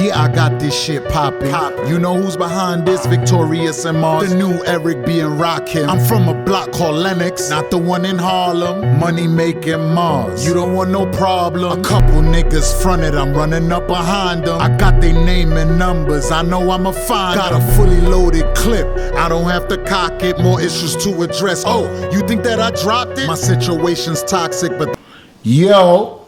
Yeah, I got this shit poppin'. You know who's behind this? Victorious and Marz. The new Eric B and Rakim. I'm from a block called Lennox, not the one in Harlem. Money making Marz. You don't want no problem. A couple niggas fronted, I'm running up behind them. I got their name and numbers, I know I'ma find them. Got a fully loaded clip, I don't have to cock it. More issues to address. Oh, you think that I dropped it? My situation's toxic, but yo.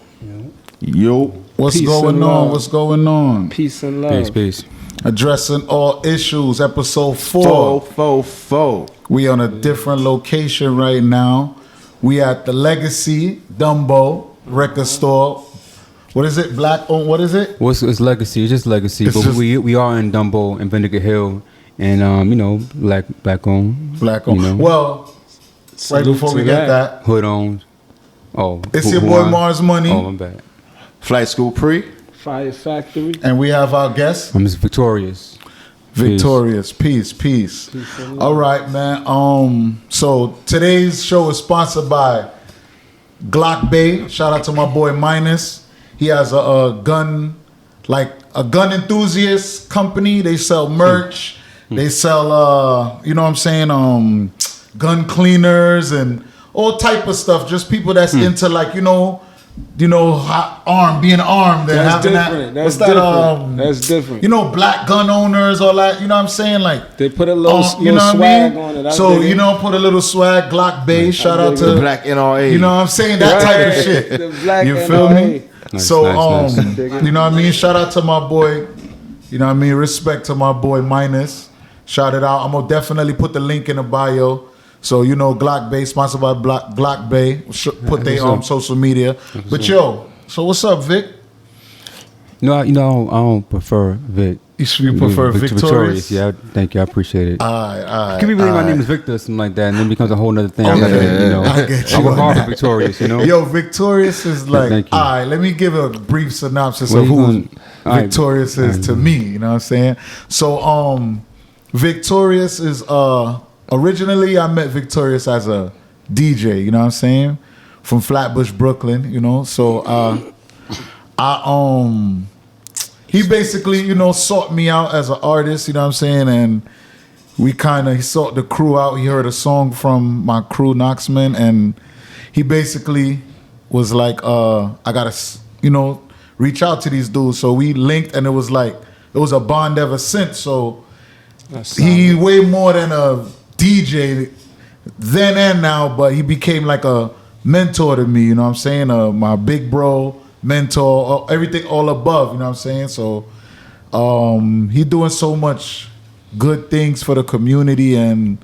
What's Peace going and on? love. What's going on? Peace and love. Peace. Addressing all issues, episode 4. Four. We on a different location right now. We at the Legacy DUMBO record store. What is it? Black on? What is it? It's legacy. It's just legacy. It's but just- we are in DUMBO and Vinegar Hill, and you know, black on. Black on. You know, Well, right before to we get that, hood on. Oh, it's your boy Marz Money, Oh, my bad. Flight School Pre. Fire Factory. and we have our guest, I'm just victorious. Victorious. Peace. All right, man. So today's show is sponsored by Glock Bay. Shout out to my boy Minus. He has a gun enthusiast company. They sell merch. They sell you know what I'm saying, gun cleaners and all type of stuff. Just people that's into being armed and That's having different. that. That's different. You know, black gun owners, all that. You know what I'm saying? Like They put a little, you know what I swag mean? on it. So put a little swag. Glock Bay. Shout out The to Black NRA. you know what I'm saying? That type of shit. The black You feel me? Nice, So nice. you know what I mean? Shout out to my boy. You know what I mean? Respect to my boy Minus. Shout it out. I'm gonna definitely put the link in the bio. So you know, Glock Bay, sponsored by Glock Bay. Put their social media. But yo, so what's up, Vic? No, I don't prefer Vic. You prefer Victorious? Yeah, thank you. I appreciate it. Can we believe my name is Victor or something like that, and then it becomes a whole nother thing. I get you. I work hard for Victorious, you know. Yo, Victorious is like, Thank you. all right, let me give a brief synopsis What of you who gonna- all right. Victorious is to me, you know what I'm saying? So, Victorious is, originally I met Victorious as a DJ, you know what I'm saying? From Flatbush, Brooklyn, you know? So, he basically, sought me out as an artist, you know what I'm saying? And he sought the crew out. He heard a song from my crew, Knoxman, and he basically was like, I gotta, reach out to these dudes. So we linked, and it was a bond ever since. So he way more than a DJ then and now, but he became like a mentor to me, you know what I'm saying? My big bro, mentor, everything all above, you know what I'm saying? So he doing so much good things for the community, and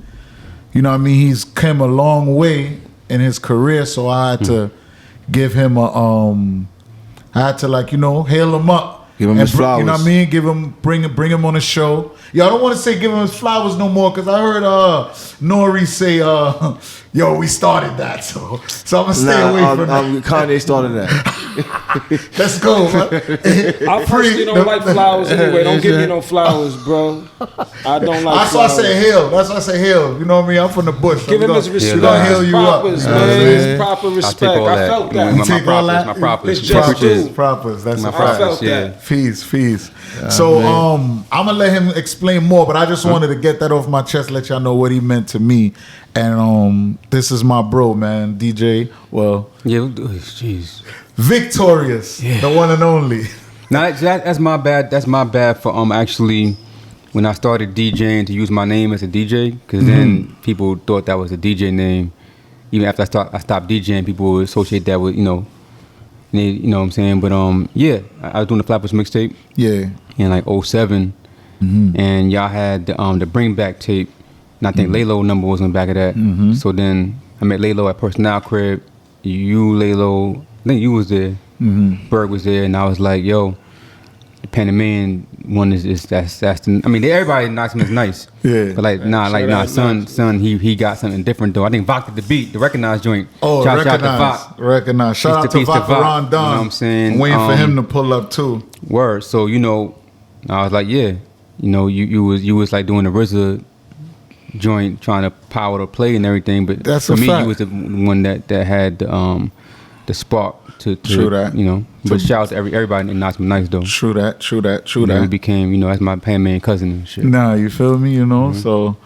you know what I mean, he's come a long way in his career, so I had to give him hail him up. Give him his flowers. You know what I mean? Bring him on the show. Yo, I don't want to say give him his flowers no more, because I heard Nori say, yo, we started that. So I'm going to stay away from that. Kanye started that. Let's go, man. I personally don't like flowers anyway. Don't give me no flowers, bro. I don't like That's why I flowers. say hail. That's why I say hail. You know what I mean? I'm from the bush. Give him his respect. We're going to hail you up. Propers, You know what I'm man. saying? His proper respect. all I that. felt that. You take all that? My propers. It's just Appreciate due. it. Propers. That's My a I fact. felt propers, yeah. that. Fees. So I'm gonna let him explain more, but I just wanted to get that off my chest, let y'all know what he meant to me. And this is my bro, man, DJ. Well, Yeah, jeez. Victorious, the one and only. Now that's my bad. That's my bad for actually when I started DJing to use my name as a DJ, because then people thought that was a DJ name. Even after I stopped DJing, people would associate that with you know what I'm saying. But I was doing the Flatbush mixtape Yeah. in like 07, and y'all had the Bring Back tape, and I think Lalo number was on the back of that. So then I met Lalo at Personnel Crib. Lalo, I think you was there. Berg was there, and I was like, yo, the Panamanian one is that's the, I mean, everybody Knoxman is nice. Yeah. But son, he got something different though. I think Vok did the beat, the recognized joint. Oh, Shout out to recognize. Vok. Shout out to Piece Vok Ron Don. You know what I'm saying? I'm waiting for him to pull up too. Word. So I was like, yeah, you was like doing the RZA joint, trying to power the play and everything. But That's for a me, fact. you was the one that had the the spark to True that. you know. But shout out to everybody in Knoxville Nice though. True that. You know, we became, you know, that's my main cousin and shit. Nah, you feel me? You know, so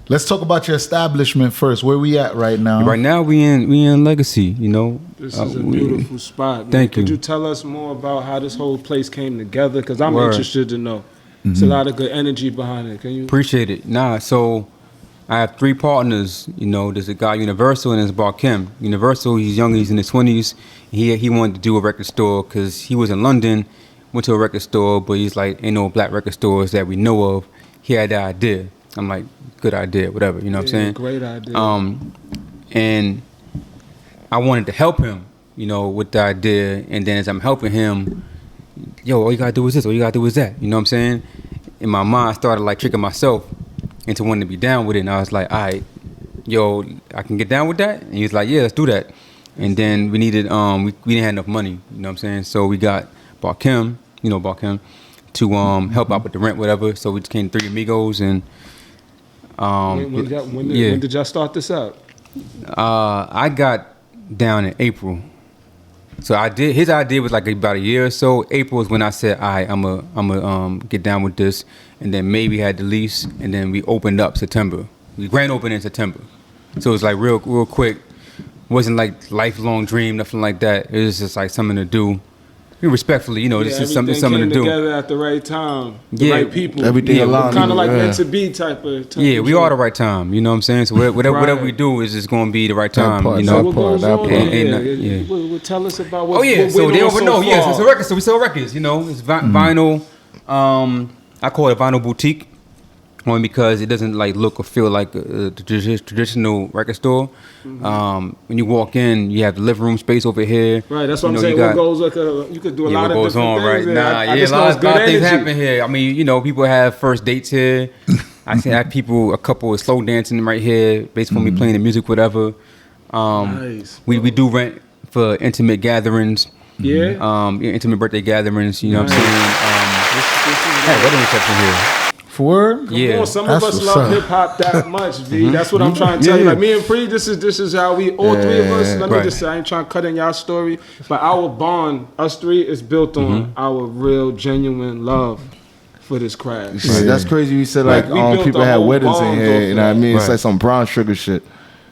let's talk about your establishment first. Where we at right now? Right now we in Legacy, you know. This is a beautiful spot. Man. Thank you. Could you tell us more about how this whole place came together? Because I'm Word. interested to know. It's a lot of good energy behind it. Can you? Appreciate it. Nah, so I have 3 partners. You know, there's a guy Universal and there's Barkim. Universal, he's young, he's in his 20s. He wanted to do a record store because he was in London, went to a record store, but he's like, ain't no black record stores that we know of. He had the idea. I'm like, good idea, whatever. You know what I'm saying? Great idea. And I wanted to help him, you know, with the idea. And then as I'm helping him, yo, all you gotta do is this, all you gotta do is that. You know what I'm saying? In my mind, I started like tricking myself into wanting to be down with it. And I was like, all right, yo, I can get down with that? And he was like, yeah, let's do that. And then we needed, we didn't have enough money, you know what I'm saying? So we got Barkim, you know Barkim, to help out with the rent, whatever. So we just came 3 amigos and when did y'all start this up? I got down in April. So his idea was like about a year or so. April is when I said, all right, I'm a get down with this. And then maybe had the lease, and then we opened up September. We grand opened in September. So it was like real quick. Wasn't like lifelong dream, nothing like that. It was just like something to do. Respectfully, you know, this is something to do. Everything came together at the right time. The right people. Everything aligned. Kind of like meant to be type of. Yeah, we are the right time. You know what I'm saying? So whatever we do is just going to be the right time. Part, you know, what goes on yeah. Well, tell us about what. Oh yeah, so they don't know. Yes, it's a record. So we sell records. You know, it's vinyl. I call it a vinyl boutique, only because it doesn't like look or feel like a traditional record store. When you walk in, you have the living room space over here. Right, that's what I'm saying. What goes like you could do a lot of goes different on things right there. now. A lot of things happen here. I mean, you know, people have first dates here. I see have people, a couple is slow dancing right here, based on me playing the music, whatever. Nice. We do rent for intimate gatherings. Yeah. Intimate birthday gatherings. You know what I'm saying? Wedding reception here. For Yeah. Some of us love hip hop that much, V. That's what I'm trying to tell you. Like me and Pre, this is how we all 3 of us. Let me just say, I ain't trying to cut in y'all story, but our bond, us 3, is built on our real, genuine love for this craft. That's crazy. You said like we built people a had whole weddings in bond here. off You know what I mean? It's Right. like some brown sugar shit.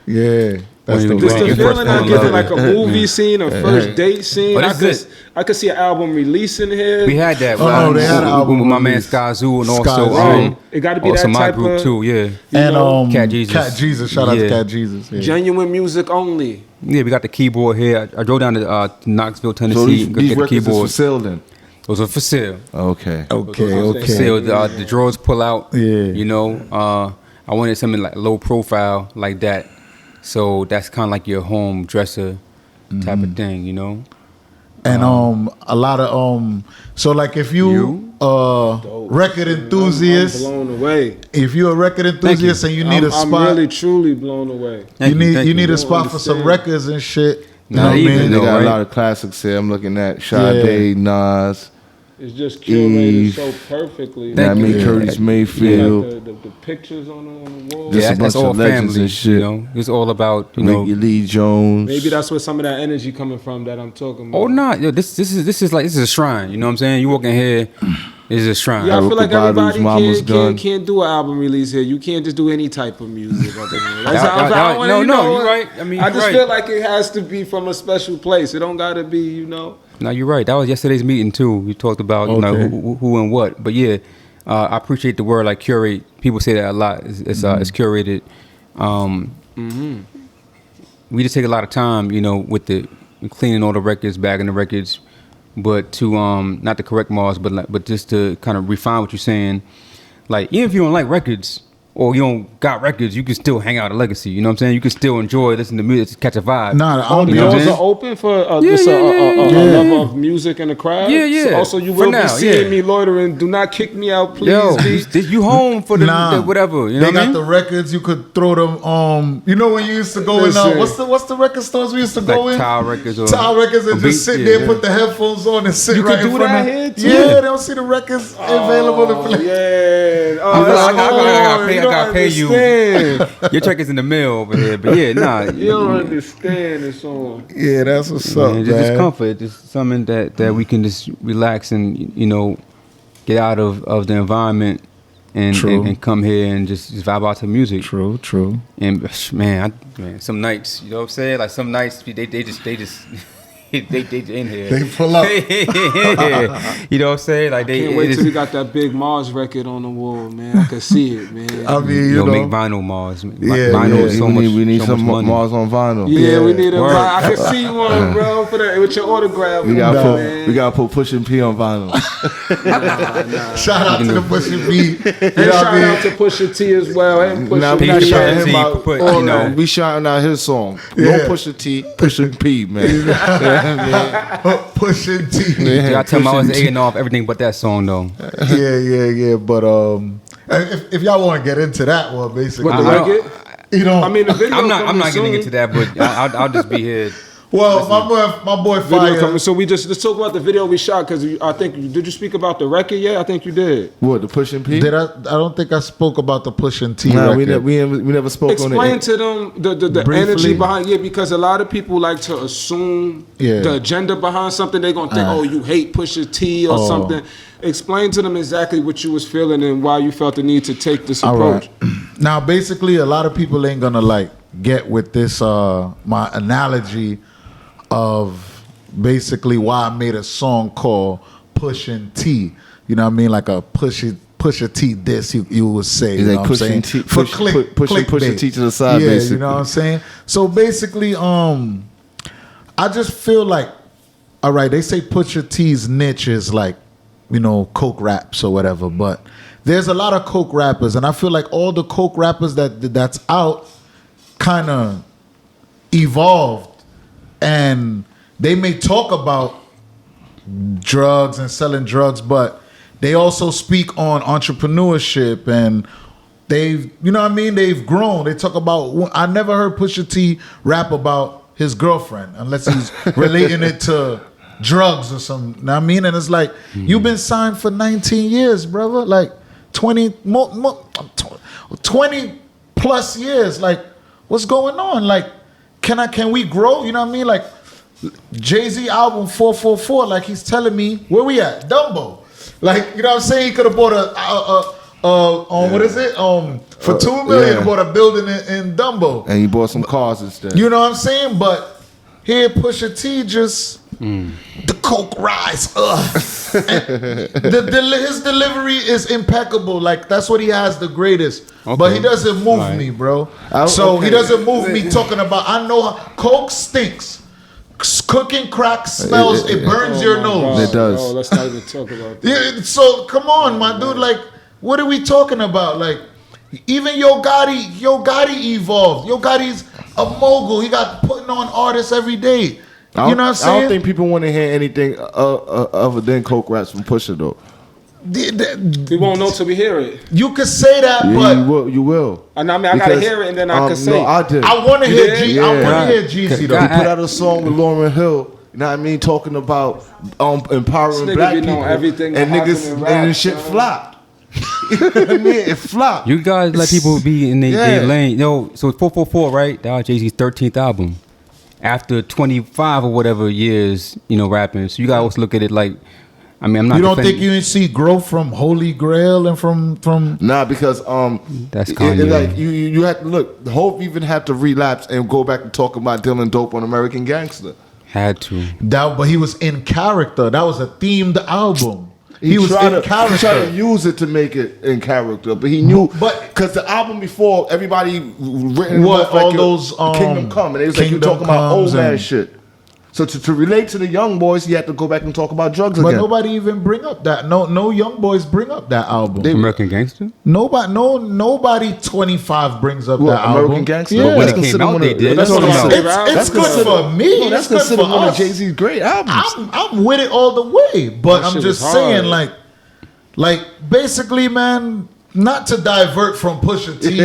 Yeah. That's the Just the Your feeling first I phone get love. like a movie scene, a first date scene. But it's I could see an album release in here. We had that. Oh, no, they had an album with my man release. Sky Zoo and Sky also Zoo. It got to be also that my type group of too. Yeah. And Cat Jesus. Cat Jesus. Shout out to Yeah. Cat Jesus. Yeah. genuine music only. Yeah, we got the keyboard here. I drove down to Knoxville, Tennessee. So these to get the records is for keyboard. sale then. Those are for sale. Okay. Okay. Sale. The drawers pull out. Yeah. You know, I wanted something like low profile like that. So that's kind of like your home dresser type of thing, you know. And a lot of so like if you record enthusiast, I'm blown away. if you're a record enthusiast and you need a spot, I'm really truly blown away. Thank you need a You spot for some understand. records and shit. You Not know what I even, mean? They got right? a lot of classics here. I'm looking at Sade, Nas. It's just curated Eve. so perfectly. You know what I mean? you. Curtis You Mayfield. got the pictures on the wall. Just a that's bunch all of legends family, and shit. you know. It's all about, you know. Mickey Lee Jones. Maybe that's where some of that energy coming from that I'm talking about. Oh no, yo, this is a shrine. You know what I'm saying? You walk in here, this is a shrine. Yeah, I feel Erica like Badu's everybody Mama's Gun. can't do an album release here. You can't just do any type of music. That's how I wanna, No, you no, know, you're right. I mean, I just you're right. feel like it has to be from a special place. It don't gotta be, you know. No, you're right. That was yesterday's meeting too. We talked about you know Okay. who and what. But yeah, I appreciate the word like curate. People say that a lot. It's curated. We just take a lot of time, you know, with the cleaning all the records, bagging the records, but to not to correct Marz, but just to kind of refine what you're saying. Like even if you don't like records or you don't got records, you can still hang out at Legacy. You know what I'm saying? You can still enjoy listening to music, catch a vibe. Nah, the The ambiance. know what I'm doors saying? are open for a yeah. lover of music and the crowd. Yeah, yeah. So also, you For will now, be seeing yeah. me loitering. Do not kick me out, please. Yo, B. you home for the Nah. whatever? You know They what I got mean? the records. You could throw them. You know when you used to go in. Listen. What's the record stores we used to go Like in? Tile Records or Tile Records and or just sit Beat- there, yeah. put the headphones on, and sit You right could in do front that of. here, too? Yeah, they don't see the records available to play. Yeah. I I gotta pay you. Your check is in the mail over here. But yeah, nah. You don't understand this song. Yeah, that's what's up, man. Just comfort. Just something that we can just relax and, get out of the environment and come here and just vibe out to music. True. And man, some nights, you know what I'm saying? Like some nights they just they in here. They pull up. You know what I'm saying? Like they Can't wait till we got that big Marz record on the wall, man. I can see it, man. I mean, you know, make vinyl Marz. Vinyl is so we need so some much money. Marz on vinyl. Yeah, we need a vinyl. I can see one, bro, for that with your autograph. We gotta put Pushin P on vinyl. Shout out to the Pusha P. And shout out to Pusha T as well. And Now we Pusha not T. shouting him out. We shouting out his song. No Pusha T, Pushin P, man. Pushin T. Yeah, I tell him I was A&R off everything but that song though. Yeah. But if y'all want to get into that one, basically, What, the record? I mean, the video I'm not soon. getting into that, but I'll just be here. Well, my boy Video Fire. coming. So let's talk about the video we shot, because I think, did you speak about the record yet? I think you did. What, the Pushin P? I don't think I spoke about the Pushin T Nah, record. we never spoke on it. Explain to them the Briefly. energy behind because a lot of people like to assume the agenda behind something. They're gonna think, oh, you hate Pusha T or something. Explain to them exactly what you was feeling and why you felt the need to take this approach. Right. Now, basically, a lot of people ain't gonna get with this my analogy of basically why I made a song called Pushin' T. You know what I mean? Like a Pusha T diss, you would say. You know what I'm saying? For Pusha T to the side, yeah, basically. you know what I'm saying? So basically, I just feel like, all right, they say Pusha T's niche is like, coke raps or whatever, but there's a lot of coke rappers, and I feel like all the coke rappers that's out kind of evolved. And they may talk about drugs and selling drugs, but they also speak on entrepreneurship, and they've grown. They talk about, I never heard Pusha T rap about his girlfriend unless he's relating it to drugs or something. You know what I mean? And it's like, you've been signed for 19 years, brother. Like 20 plus years. Like, what's going on? Like, can we grow? You know what I mean? Like Jay-Z album 444, like he's telling me, where we at? Dumbo. Like, you know what I'm saying? He could have bought what is it? For $2 million, bought a building in Dumbo. And he bought some cars instead. You know what I'm saying? But here Pusha T just the coke rise. His delivery is impeccable. Like, that's what he has the greatest. Okay. But he doesn't move me, bro. He doesn't move me talking about, I know how coke stinks. Cooking crack smells, it burns your nose. It does. Oh, let's not even talk about that. Yeah, so come on, my dude. Like, what are we talking about? Like, even Yo Gotti evolved. Yo Gotti's a mogul. He got putting on artists every day. You know what I'm saying? I don't think people want to hear anything other than coke raps from Pusha though. We won't know till we hear it. You could say that, but you will. And I mean, I gotta hear it, and then I can say. No, I did. I want to hear Jeezy. I want to hear Jeezy though. He put out a song with Lauryn Hill. You know what I mean? Talking about empowering black people, everything and niggas and the shit flopped. You know what I mean? It flopped. You guys let people be in their lane. So 444, right? That was Jay-Z's 13th album. After 25 or whatever years, rapping. So you gotta also look at it like, I mean, I'm not. You don't think you didn't see growth from Holy Grail and from? Nah, because that's Kanye. Like you had to look. Hope even had to relapse and go back to talking about Dylan Dope on American Gangster. Had to. But he was in character. That was a themed album. He was in character. He tried to use it to make it in character, but he knew. But because the album before, everybody written what all like those Kingdom Come, and it was like you talking about old man shit. So to relate to the young boys, you had to go back and talk about drugs again. But nobody even bring up that. No young boys bring up that album. American Gangster? Nobody 25 brings up that album. American Gangster? Yeah. When it came out, they did. It's good for me. That's considered one of Jay-Z's great albums. I'm with it all the way. But I'm just saying, like basically, man, not to divert from Pusha T.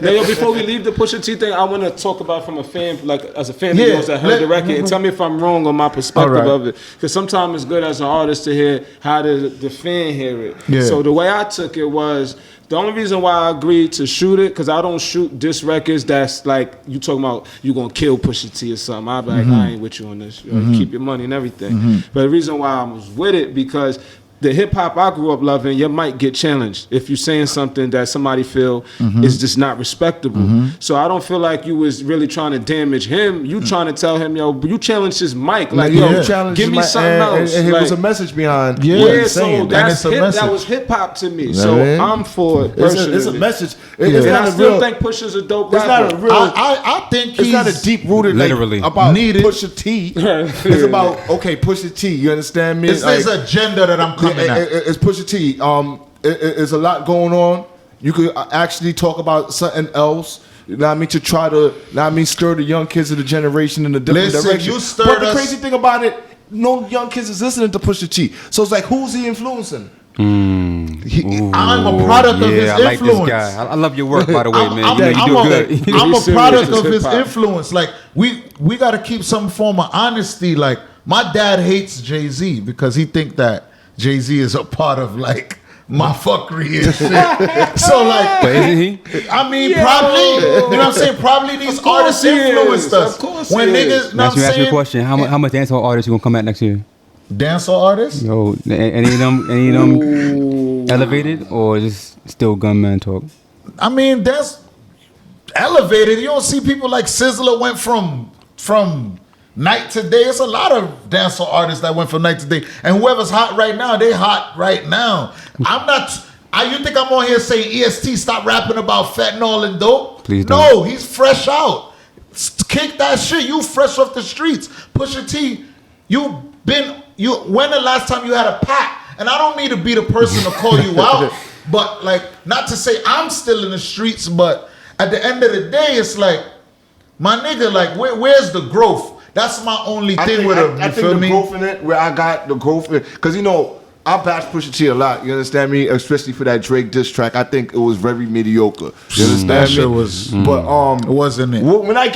Now, yo, before we leave the Pusha T thing, I want to talk about from a fan, like as a fan of yours that heard the record, and tell me if I'm wrong on my perspective of it. Because sometimes it's good as an artist to hear how the fan hear it. Yeah. So the way I took it was, the only reason why I agreed to shoot it, because I don't shoot diss records that's like, you talking about you going to kill Pusha T or something. I'll be like, I ain't with you on this. Keep your money and everything. But the reason why I was with it, because the hip hop I grew up loving, you might get challenged if you're saying something that somebody feel is just not respectable. So I don't feel like you was really trying to damage him. You trying to tell him, yo, you challenged his mic. Like, yo, give me something else. And like, was a message behind what yeah, he's saying. So that was hip hop to me. So I'm for it personally. It's a message. It's not I still think Pusha's a dope rapper. It's not a real. I think it's not a deep rooted literally about Pusha T. It's about Pusha T. You understand me? It's this agenda that I'm coming at. It's Pusha T. It's a lot going on. You could actually talk about something else. You know what I mean? To try to, stir the young kids of the generation in a different direction. But the crazy thing about it, no young kids is listening to Pusha T. So it's like, who's he influencing? I'm a product of his influence. Like this guy. I love your work, by the way, man. You do good. I'm a product of his influence. Like we got to keep some form of honesty. Like my dad hates Jay-Z because he think that Jay-Z is a part of like my fuckery and shit. So like, but isn't he? I mean, probably. You know what I'm saying? Probably these artists influenced us. Of course, when niggas. Let me ask you a question. How much dancehall artists you gonna come at next year? Dancehall artists? Yo, any of them elevated or just still gunman talk? I mean, that's elevated. You don't see people like Sizzler went from night to day. It's a lot of dancehall artists that went from night to day. And whoever's hot right now, they hot right now. You think I'm on here saying EST stop rapping about fentanyl and dope? Please don't. No, he's fresh out. Kick that shit. You fresh off the streets. Pusha T, when the last time you had a pack? And I don't mean to be the person to call you out, but like, not to say I'm still in the streets, but at the end of the day, it's like, my nigga, like, where's the growth? That's my only thing with him. I think the growth in it, where I got the growth in it, because I bash Pusha T a lot. You understand me? Especially for that Drake diss track, I think it was very mediocre. You understand that me? Shit was, but it wasn't it. When I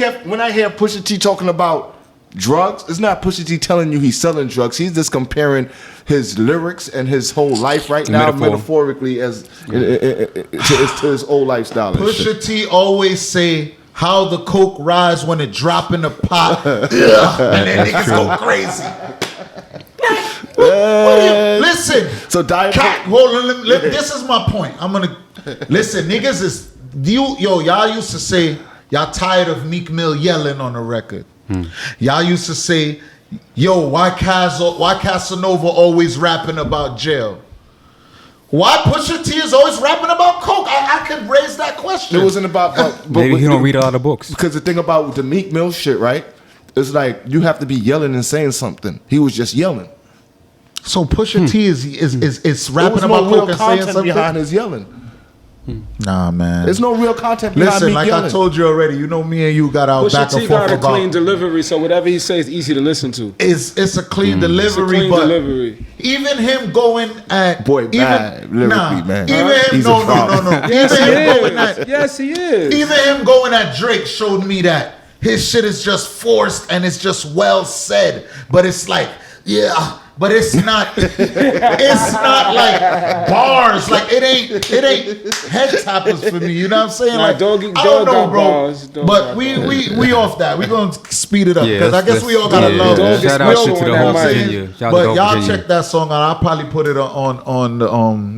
hear Pusha T talking about drugs, it's not Pusha T telling you he's selling drugs. He's just comparing his lyrics and his whole life right now metaphorically as to his old lifestyle. Pusha T always say how the coke rise when it drop in the pot. And then niggas go crazy. Listen. So this is my point. I'm gonna listen. Niggas is y'all used to say y'all tired of Meek Mill yelling on the record. Y'all used to say, yo, why Casanova always rapping about jail? Why Pusha T is always rapping about coke? I could raise that question. It wasn't about maybe he don't read all the books. Because the thing about the Meek Mill shit, right? It's like you have to be yelling and saying something. He was just yelling. So Pusha T is rapping about coke and saying something behind his yelling. Nah, man. There's no real content behind Listen, Meek like yelling. I told you already, you know me and you got our back and forth got a about. clean delivery, so whatever he says is easy to listen to. It's a clean delivery, even him going at man. Even him, no. Yes, he is. Even him going at Drake showed me that his shit is just forced and it's just well said, but it's like, yeah. But it's not like bars. Like it ain't head tappers for me. You know what I'm saying? Like I don't know, bro. But we off that. We gonna speed it up because I guess we all gotta love it. Shout out shit to the whole Virginia. But y'all check that song out. I'll probably put it on the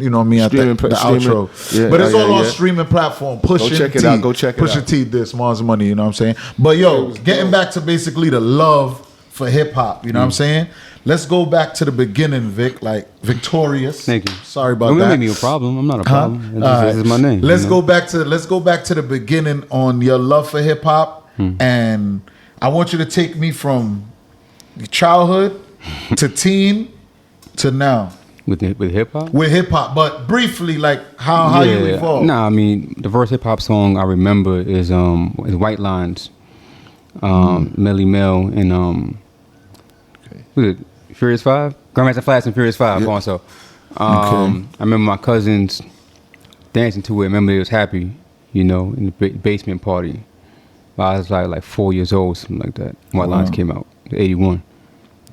you know me at the outro. Yeah, but it's all on streaming platform. Go check it out. Pusha T, this Marz Money. You know what I'm saying? But yo, getting back to basically the love for hip hop. You know what I'm saying? Let's go back to the beginning, Vic. Like Victorious. Thank you. Sorry about Don't that. make me a problem. I'm not a problem. This is my name. Let's go back to the beginning on your love for hip hop, and I want you to take me from childhood to teen to now. With hip hop. With hip hop, but briefly, like how you evolved. Nah, I mean the first hip hop song I remember is White Lines, Melly Mel and who's it? Furious 5? Grandmaster Flash and Furious 5 also. I remember my cousins, dancing to it. Remember, they was happy, you know, in the basement party. I was like 4 years old, something like that. White Lines came out, 81.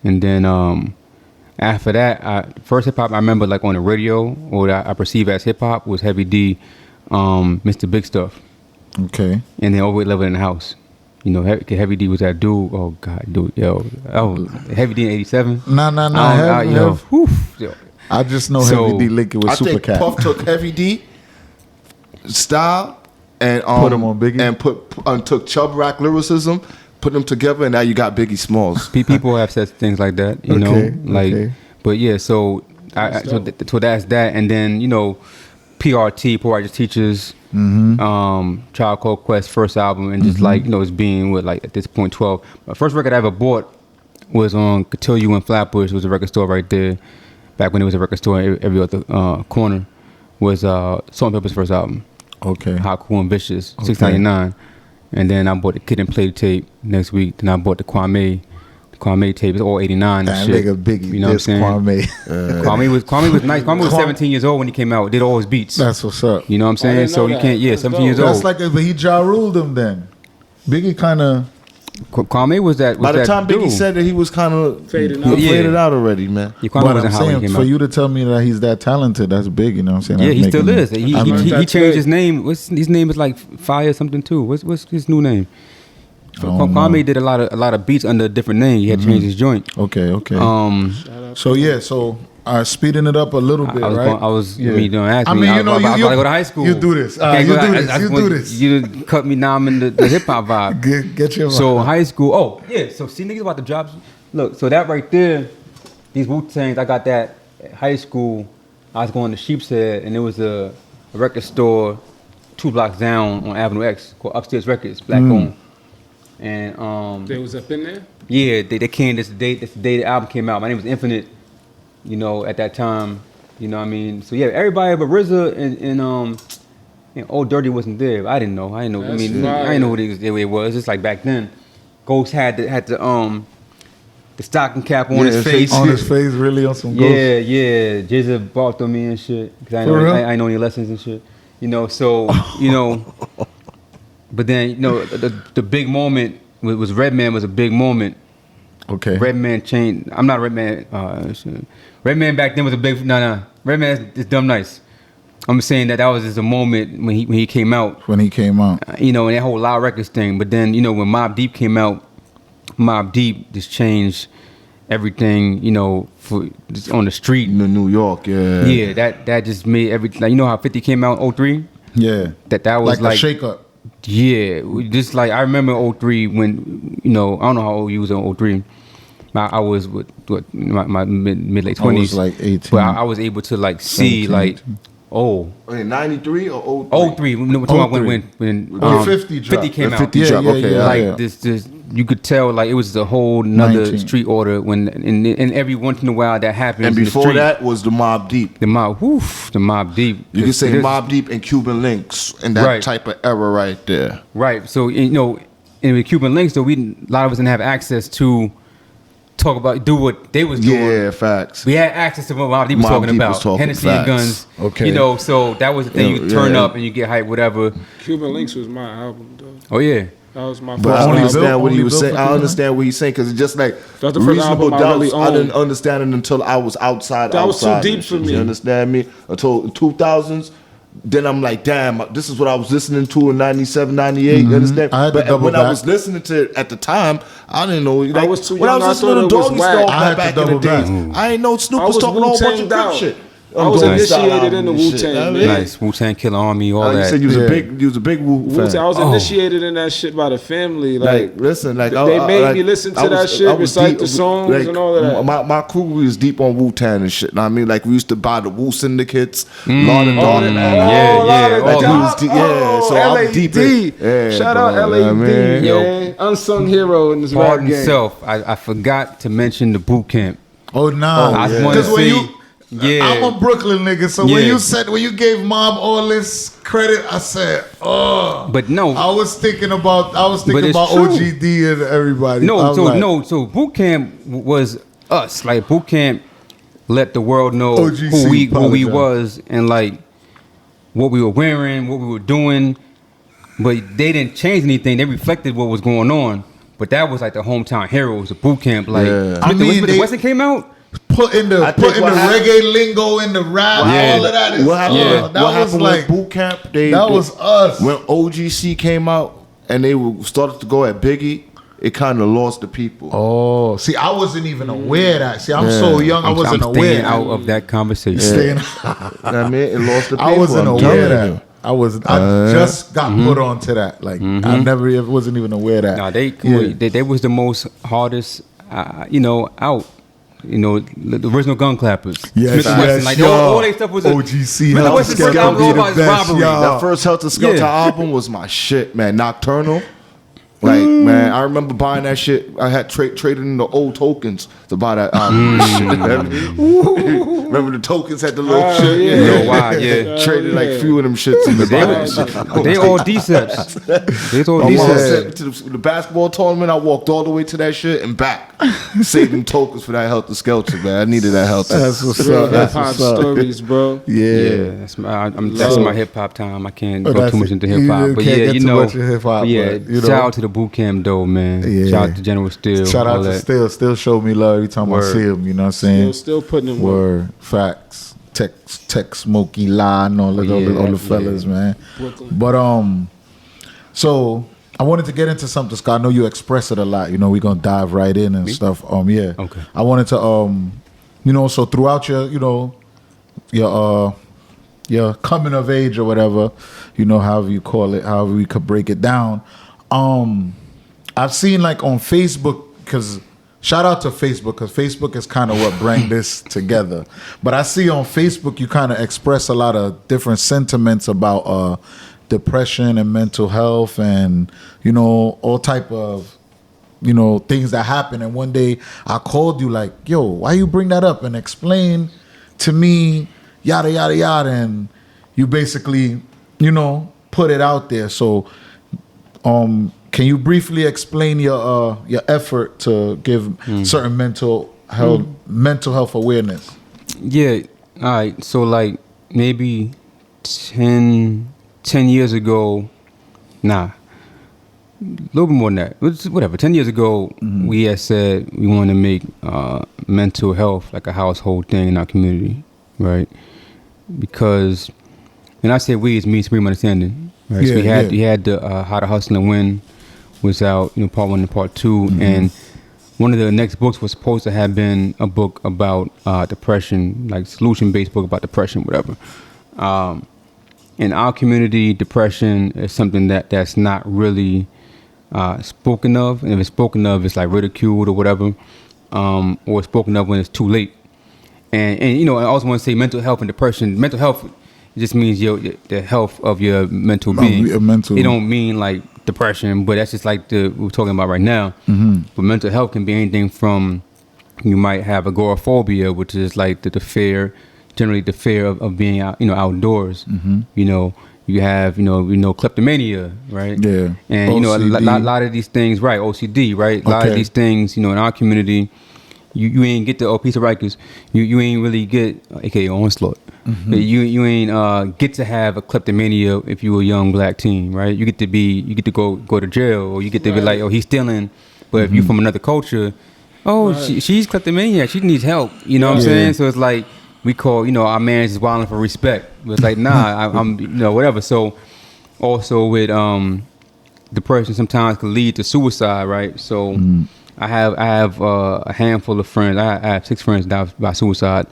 And then after that, first hip hop I remember like on the radio, or that I perceive as hip hop, was Heavy D, Mr. Big Stuff. Okay. And then Overweight Level in the House. You know, Heavy D was that dude. Oh God, dude, yo, Heavy D in '87. Yo. I just know Heavy D linked it with Super Cat. I think Puff took Heavy D style and put him on Biggie, and took Chubb Rock lyricism, put them together, and now you got Biggie Smalls. People have said things like that, you know, like. But yeah, so so that's that, and then you know, PRT, Poor Righteous Teachers. Tribe Called Quest first album, and just like, you know, it's being with like at this point 12. My first record I ever bought was on Cotillion in Flatbush. It was a record store right there back when it was a record store in every other corner. Was Salt and Pepper's first album. Okay. Hot, Cool, and Vicious, $6.99. And then I bought the Kid and Play tape next week. Then I bought the Kwame tape. It's all 89 and shit. Nigga Biggie, you know what I'm saying? Kwame was nice. Kwame was 17 years old when he came out. Did all his beats. That's what's up. You know what I'm saying? So you can't. Yeah, 17 years old. That's like, but he ja ruled him then. Biggie kind of. Kwame was that. By the time Biggie said that, he was kind of faded out already, man. Yeah, but I'm saying, for you to tell me that he's that talented, that's big. You know what I'm saying? Yeah, he still is. He changed his name. His name is like Fire something too. What's his new name? Kwame did a lot of beats under a different name. He had to change his joint. Okay. So speeding it up a little bit, right? I was you know, ask I me. mean, you know, I go to high school. You do this. You do this. You cut me now. I'm in the hip hop vibe. Get your vibe. So high school. Oh yeah. So see niggas about the jobs. Look. So that right there, these Wu-tangs. I got that at high school. I was going to Sheepshead, and there was a record store 2 blocks down on Avenue X called Upstairs Records, black owned. And they was up in there. Yeah, they came. That's the day the album came out. My name was Infinite. You know, at that time, you know what I mean? So yeah, everybody but RZA and Old Dirty wasn't there. I didn't know. That's I didn't know who it was. Just like back then, Ghost had the stocking cap on his face. On his face, really on some Ghost. Yeah. Jay-Z barked on me and shit. Cause I know any lessons and shit. You know, so you know. But then, you know, the big moment was Redman was a big moment. Okay. Redman changed. I'm not Redman. Redman back then was a big. No. Redman is dumb nice. I'm saying that was just a moment when he came out. When he came out. You know, and that whole Loud Records thing. But then, you know, when Mobb Deep came out, Mobb Deep just changed everything, you know, on the street. In New York, yeah. Yeah, that just made everything. Like, you know how 50 came out in 03? Yeah. That was like a shake-up. Yeah, just like I remember 03 when, you know, I don't know how old you was in 03. I was with my mid late 20s. I was like 18. But I was able to like see 17. In 93 or 03? When 50 came out. 50 dropped. Okay, like this you could tell like it was a whole nother street order when and every once in a while that happens. And before in the that was the Mobb Deep. The Mobb Deep. You could say Mobb Deep and Cuban Links and that type of era right there. Right. So you know, and with Cuban Links though, a lot of us didn't have access to do what they was doing. Yeah, facts. We had access to what Mobb Deep was talking about. Hennessy and guns. Okay. You know, so that was the thing. You turn up and you get hype, whatever. Cuban Links was my album, though. Oh yeah. That was my first But I album. understand what he was saying. I understand what he's saying because it's just like That's the first Reasonable album I Doubts. really I didn't owned. understand it until I was outside. That was too deep and for shit. me. You understand me? Until 2000s. Then I'm like, damn, this is what I was listening to in 97, 98. You understand? I had to But double when back. I was listening to it at the time, I didn't know. Like, I was too when I young, I was listening thought to it was Doggy whack. Style I had back to in the double days, back. I ain't know Snoop I was was talking a whole bunch of Wu-tanged good out. shit. I was Doggy Style initiated in the album and shit. Wu-Tang, I man. mean, Nice. Wu-Tang Killer Army, all You that. said you was a big Wu fan. I was initiated in that shit by the family. Like listen, like they I- made like, me listen to I was- that shit, I was recite deep- the songs like, and all of that. My crew was deep on Wu-Tang and shit. Know what I mean, like we used to buy the Wu syndicates, Lord and Lord and so I'm deep in. Yeah, Shout bro, out you know what I LAD, mean? man. Unsung hero in this rap Pardon game. self. I forgot to mention the boot camp. Oh nah. I just wanted Because to when see. you Yeah. I'm a Brooklyn nigga, so when you gave Mob all this credit, I said, oh. But no. I was thinking about it's true. OGD and everybody. So boot camp was us. Like boot camp let the world know OGC, who we apologize. was, and like what we were wearing, what we were doing, but they didn't change anything. They reflected what was going on. But that was like the hometown heroes, the boot camp. Like, I mean, when Western came out, putting the reggae lingo in the rap, all of that. Is, what happened? That was like boot camp. That was us. When OGC came out and they started to go at Biggie, it kind of lost the people. Oh, see, I wasn't even aware of that. See, I'm so young, I wasn't aware. Staying out of that conversation. I mean, it lost the people. I wasn't aware of that. I just got put onto that. Like I never wasn't even aware of that. No, they was the most hardest, out. The original gun clappers. Yes, Wesson, like all their stuff was OGC. Helter Skelter was robbery. That first Helter Skelter album was my shit, man. Nocturnal. Like, man, I remember buying that shit. I had traded in the old tokens to buy that album. Remember the tokens had the little shit? Traded like few of them shits in the shit. They all DCEPs. They all DCEPs. To the basketball tournament, I walked all the way to that shit and back. Saving tokens for that Helter Skelter, man. I needed that Helter. That's what's up. Hip hop stories, bro. Yeah. That's my hip hop time. I can't go too much into hip hop. But shout out to the boot camp though, man. Yeah. Shout out to General Steel. Shout out to Still show me love every time I see him, you know what I'm saying? Still putting in work. Facts. Tech Smokey Line, all the fellas, man. But so I wanted to get into something, Scott. I know you express it a lot. You know, we're gonna dive right in and stuff. Okay. I wanted to so throughout your coming of age or whatever, however you call it, however we could break it down. I've seen like on Facebook, because shout out to Facebook, because Facebook is kind of what bring this together. But I see on Facebook you kind of express a lot of different sentiments about depression and mental health and all type of things that happen. And one day I called you like, yo, why you bring that up and explain to me yada yada yada, and you basically put it out there. So can you briefly explain your effort to give certain mental health awareness? Yeah, all right. So like maybe 10 years ago, a little bit more than that. Whatever. 10 years ago, we had said we wanted to make mental health like a household thing in our community, right? Because when I say we, it's me, Supreme Understanding. Right? So we had the How to Hustle and Win was out, part 1 and part 2, and one of the next books was supposed to have been a book about depression, like solution-based book about depression, whatever. In our community, depression is something that's not really spoken of, and if it's spoken of, it's like ridiculed or whatever, or spoken of when it's too late. And I also want to say mental health and depression. Mental health just means the health of your mental being. It don't mean like depression, but that's just like we're talking about right now. But mental health can be anything from, you might have agoraphobia, which is like the fear, generally the fear of being out, outdoors. You have kleptomania, right? Yeah. And OCD. A lot of these things, right? OCD, right? A lot of these things, in our community, you ain't get the piece of Rikers. You ain't really get aka onslaught. You ain't get to have a kleptomania if you a young black teen, right? You get to go to jail, or you get to be like, oh, he's stealing. But if you from another culture, she's kleptomaniac, she needs help. You know what I'm saying? So it's like we call our man's is wilding for respect. But it's like I'm whatever. So also with depression sometimes can lead to suicide, right? So I have a handful of friends. I have 6 friends died by suicide.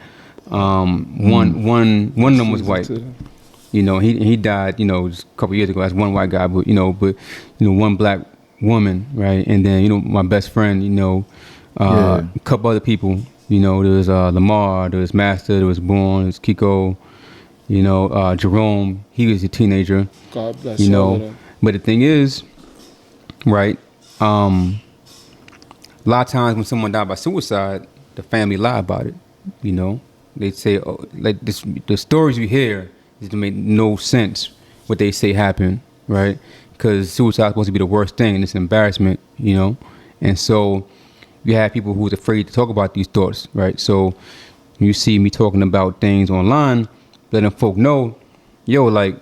One of them was white. He died, just a couple years ago. That's one white guy, but one black woman, right? And then my best friend, a couple other people. There was Lamar, there was Master, there was Bourne, there was Kiko, Jerome. He was a teenager. God bless you. But the thing is, right? A lot of times when someone died by suicide, the family lie about it. They say, the stories you hear just make no sense what they say happened, right? Because suicide is supposed to be the worst thing, and it's an embarrassment, And so you have people who's afraid to talk about these thoughts, right? So you see me talking about things online, letting folk know, yo, like,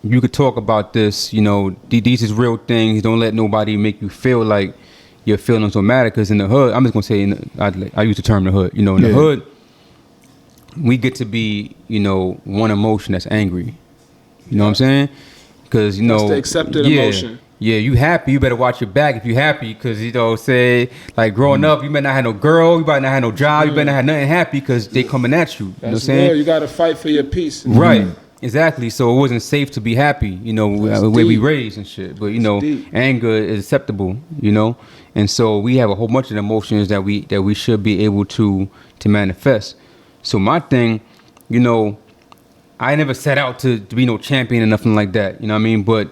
you could talk about this, you know, these is real things. Don't let nobody make you feel like your feelings don't matter. Because in the hood, I'm just going to say, I use the term the hood. You know, in the hood, we get to be, you know, one emotion that's angry. You know what I'm saying? Because, you know. That's the accepted emotion. Yeah, you happy, you better watch your back if you happy. Because, you know, say, like, growing up, you better not have no girl, you better not have no job, you better not have nothing happy because they coming at you. You know what I'm saying? Real. You got to fight for your peace. Right. Exactly. So it wasn't safe to be happy, you know, where we raised and shit. But, you know, anger is acceptable, you know. And so we have a whole bunch of emotions that we should be able to manifest. So my thing, you know, I never set out to be no champion or nothing like that, you know what I mean? But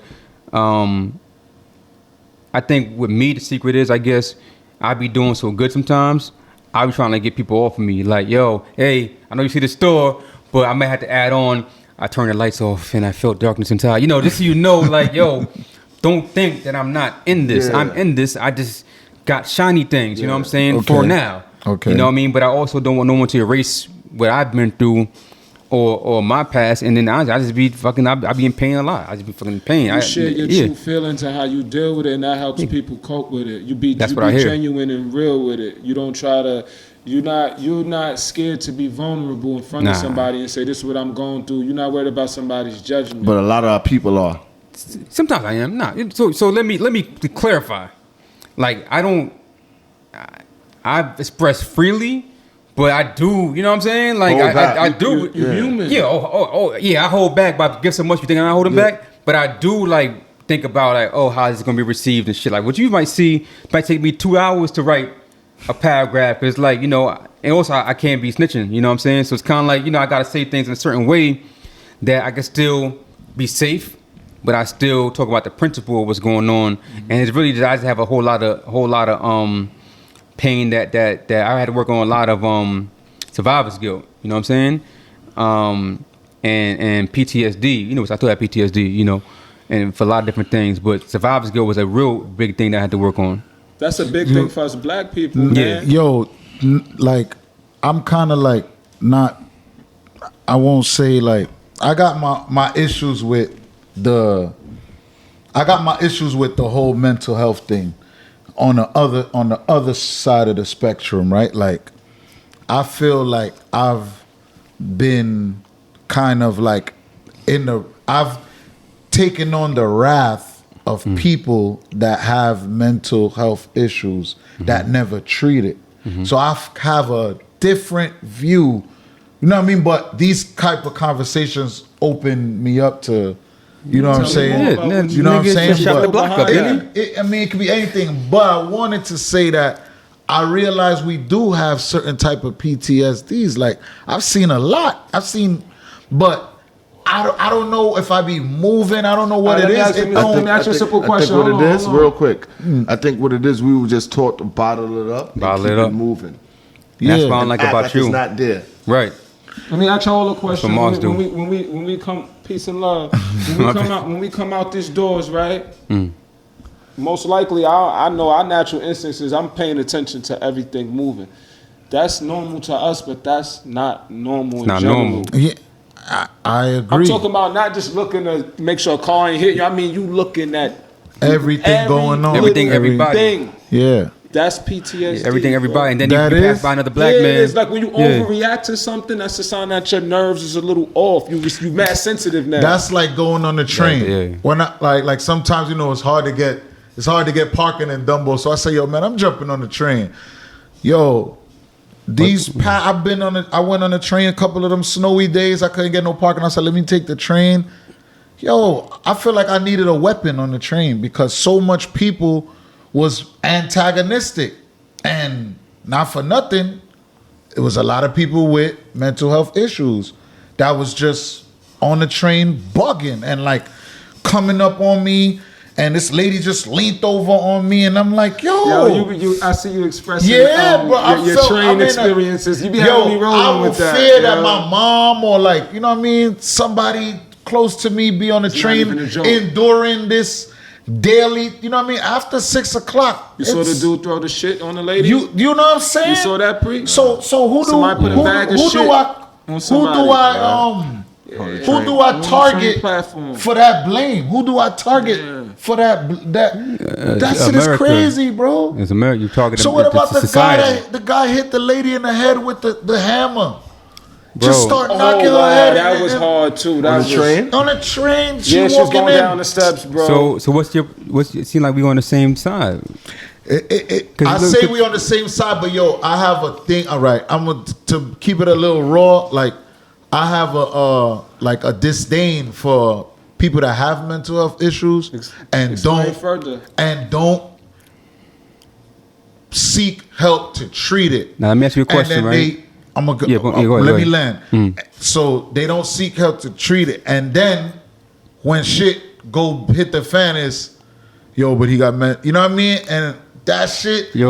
I think with me, the secret is, I guess, I be doing so good sometimes. I be trying to get people off of me. Like, yo, hey, I know you see the store, but I might have to add on, I turned the lights off and I felt darkness inside. You know, just so you know, like, yo, don't think that I'm not in this. Yeah. I'm in this. I just got shiny things, you know what I'm saying, for now. Okay. You know what I mean? But I also don't want no one to erase what I've been through or my past. And then I just be fucking, I be in pain a lot. I just be fucking in pain. You share your true feelings and how you deal with it, and that helps people cope with it. You be genuine and real with it. You don't try to... You're not scared to be vulnerable in front of somebody and say, this is what I'm going through. You're not worried about somebody's judgment. But a lot of our people are. Sometimes I am not. So let me clarify. Like, I express freely, but I do, you know what I'm saying? Like, I do. You're human. Yeah, yeah, I hold back, but I give so much you think I'm not holding back. But I do, like, think about, like, how is it going to be received and shit. Like, what you might see, it might take me 2 hours to write a paragraph, because, like, you know, and also I can't be snitching, you know what I'm saying? So it's kind of like, you know, I gotta say things in a certain way that I can still be safe, but I still talk about the principle of what's going on. And it's really just, I just have a whole lot of pain that I had to work on, a lot of survivor's guilt, you know what I'm saying? And PTSD, you know, I still have PTSD, you know, and for a lot of different things, but survivor's guilt was a real big thing that I had to work on. That's a big thing for us black people, man. Yo, like, I'm kind of like not, I won't say like, I got my issues with the whole mental health thing on the other side of the spectrum, right? Like, I feel like I've been kind of like I've taken on the wrath of people that have mental health issues that never treat it. So I have a different view, you know what I mean? But these type of conversations open me up to, you know what I'm saying? You know what I'm saying? I mean, it could be anything, but I wanted to say that I realize we do have certain type of PTSDs. Like, I've seen a lot. But I don't know if I be moving. I don't know what it is. Let me ask you a simple question. I think what it is, real quick. I think what it is, we were just taught to bottle it up, and keep it moving. Yeah, that's what I like about you. It's not there. Right. Let me ask you all a question. Marz do. When we come, peace and love. When we come out these doors, right? Most likely, I know our natural instincts is I'm paying attention to everything moving. That's normal to us, but that's not normal in general. Normal. Yeah. I agree. I'm talking about not just looking to make sure a car ain't hit you. I mean, you looking at everything going on. Everything, everybody. Yeah. That's PTSD. Everything, everybody. And then that you pass by another black man. It's like when you overreact to something, that's a sign that your nerves is a little off. You mad sensitive now. That's like going on the train. When I like sometimes, you know, it's hard to get parking in DUMBO. So I say, yo, man, I'm jumping on the train. Yo, I went on the train a couple of them snowy days. I couldn't get no parking. I said, let me take the train. Yo, I feel like I needed a weapon on the train because so much people was antagonistic. And not for nothing, it was a lot of people with mental health issues that was just on the train bugging and like coming up on me. And this lady just leaned over on me, and I'm like, yo. I see you expressing but your train experiences. You be having me rolling with that. I would fear that my mom or like, you know what I mean, somebody close to me be on the train enduring this daily, you know what I mean, after 6 o'clock. You saw the dude throw the shit on the lady? You know what I'm saying? You saw that, Pre? So who do I Who do I target for that blame? Who do I target for that? That shit is crazy, bro. It's America. You're talking. So what about the guy hit the lady in the head with the hammer? Bro. Just start knocking her head. That was hard too. That was train. On a train, she was going down the steps, bro. So what's it seem like we on the same side? I say we on the same side, but yo, I have a thing. All right, to keep it a little raw. Like I have a disdain for people that have mental health issues and don't seek help to treat it. Now let me ask you a question, right? Let me land. So they don't seek help to treat it, and then when shit go hit the fan is, but he got you know what I mean? And that shit, bro.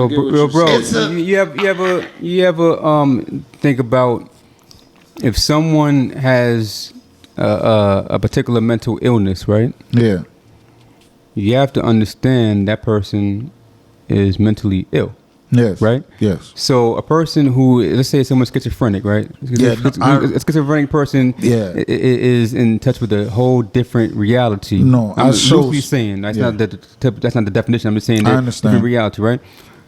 You ever think about if someone has a particular mental illness, right? Yeah. You have to understand that person is mentally ill. Yes. Right? Yes. So a person who, let's say someone's schizophrenic, right? A schizophrenic person is in touch with a whole different reality. No, I'm loosely saying that's not the definition. I'm just saying that different reality, right?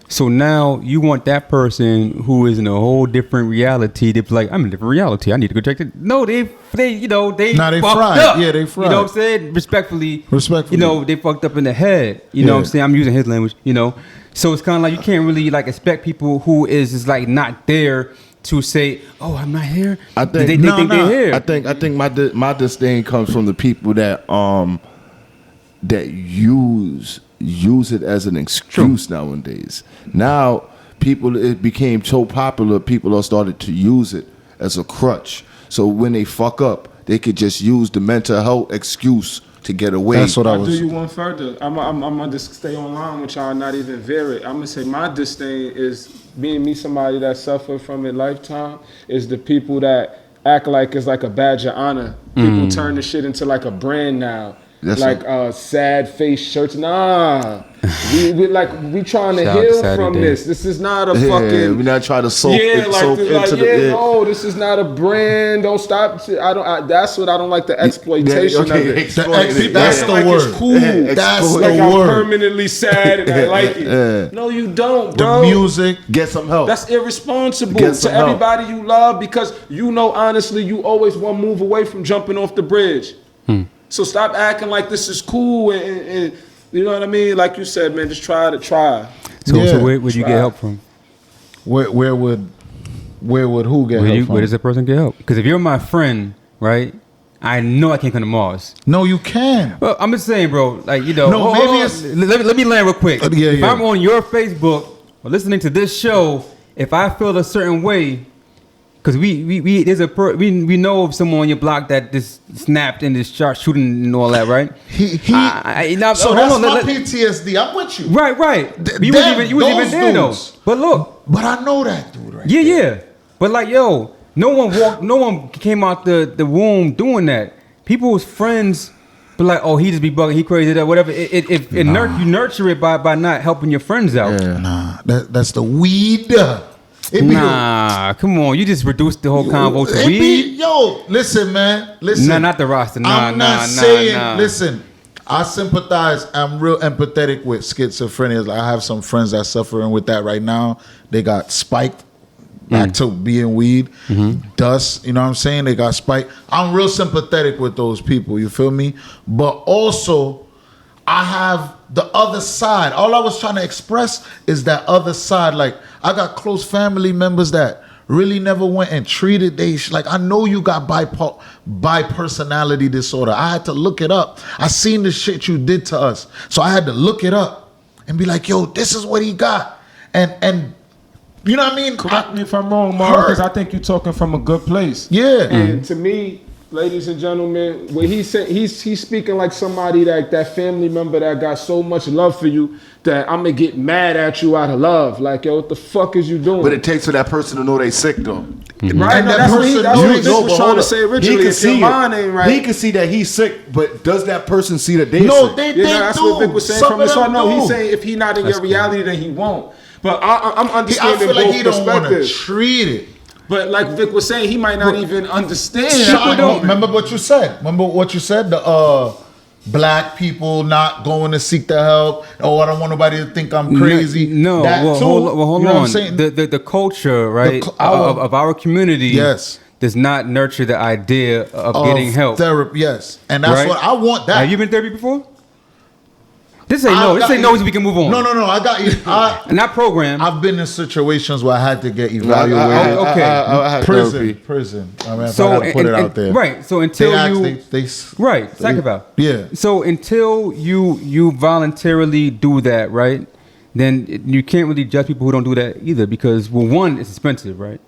So now you want that person who is in a whole different reality to be like, I'm in a different reality. I need to go check it. No, they fried. Up. Yeah, they fried. You know what I'm saying? Respectfully. They fucked up in the head. You know what I'm saying? I'm using his language, So it's kind of like you can't really like expect people who is like not there to say, "Oh, I'm not here." I think they think they're here. I think my disdain comes from the people that use it as an excuse nowadays. Now it became so popular. People are started to use it as a crutch. So when they fuck up, they could just use the mental health excuse to get away. That's what I'll do you one further. I'm gonna just stay online with y'all, not even vary. I'm gonna say my disdain is being me, somebody that suffered from it lifetime, is the people that act like it's like a badge of honor. People turn the shit into like a brand now. That's like sad face shirts. Nah, we trying to heal from this. This is not a fucking. We're not trying to soak no, this is not a brand. Don't stop. That's what I don't like. The exploitation of it. That's the word. Cool. That's like the I'm word. Permanently sad and I like it. No, you don't, bro. The music. Get some help. That's irresponsible to everybody you love, because honestly, you always one move away from jumping off the bridge. So stop acting like this is cool and you know what I mean? Like you said, man, just try. So where would you get help from? Where would who get help from? Where does a person get help? Because if you're my friend, right, I know I can't come to Marz. No, you can. Well, I'm just saying, bro. Like, No, maybe it's... Let me land real quick. If I'm on your Facebook or listening to this show, if I feel a certain way, because we know of someone on your block that just snapped and just started shooting and all that, right? So that's my PTSD. I'm with you. Right. You wasn't even there though. But look. But I know that dude right there. Yeah. But like, no one came out the womb doing that. People's friends be like, oh, he just be bugging, he crazy, that whatever. You nurture it by not helping your friends out. Yeah. Nah, that's the weed. Come on. You just reduced the whole convo to weed. Listen, man. Listen. Nah, not the roster. Listen, I sympathize. I'm real empathetic with schizophrenia. I have some friends that suffering with that right now. They got spiked back to being weed. Dust, you know what I'm saying? They got spiked. I'm real sympathetic with those people, you feel me? But also, I have the other side. All I was trying to express is that other side. Like, I got close family members that really never went and treated like, I know you got bi-personality disorder. I had to look it up. I seen the shit you did to us. So I had to look it up and be like, yo, this is what he got. And you know what I mean? Correct me if I'm wrong, Mark, because I think you're talking from a good place. Yeah. And to me, ladies and gentlemen, when he said he's speaking like somebody that family member that got so much love for you that I'm gonna get mad at you out of love. Like, yo, what the fuck is you doing? But it takes for that person to know they sick though. Right? And that's what Vic was trying to say originally. If your mind ain't right. He can see that he's sick, but does that person see that they're sick? They that's what Vic was saying from the start. No, he's saying if he's not in your reality, then he won't. But I'm understanding I feel like both he don't want to perspectives. treat it. But like Vic was saying, he might not even understand. Remember what you said. The black people not going to seek the help. Oh, I don't want nobody to think I'm crazy. No, hold on. What I'm saying? The culture, right, of our community, yes, does not nurture the idea of getting help. Therapy, yes, and that's what I want. That. Have you been to therapy before? This ain't no, so we can move on. No. I got you. Not program. I've been in situations where I had to get evaluated. I had prison. I mean, so I gotta put it out there. Right. So until psychopath. Yeah. So until you voluntarily do that, right, then you can't really judge people who don't do that either, because one, it's expensive, right?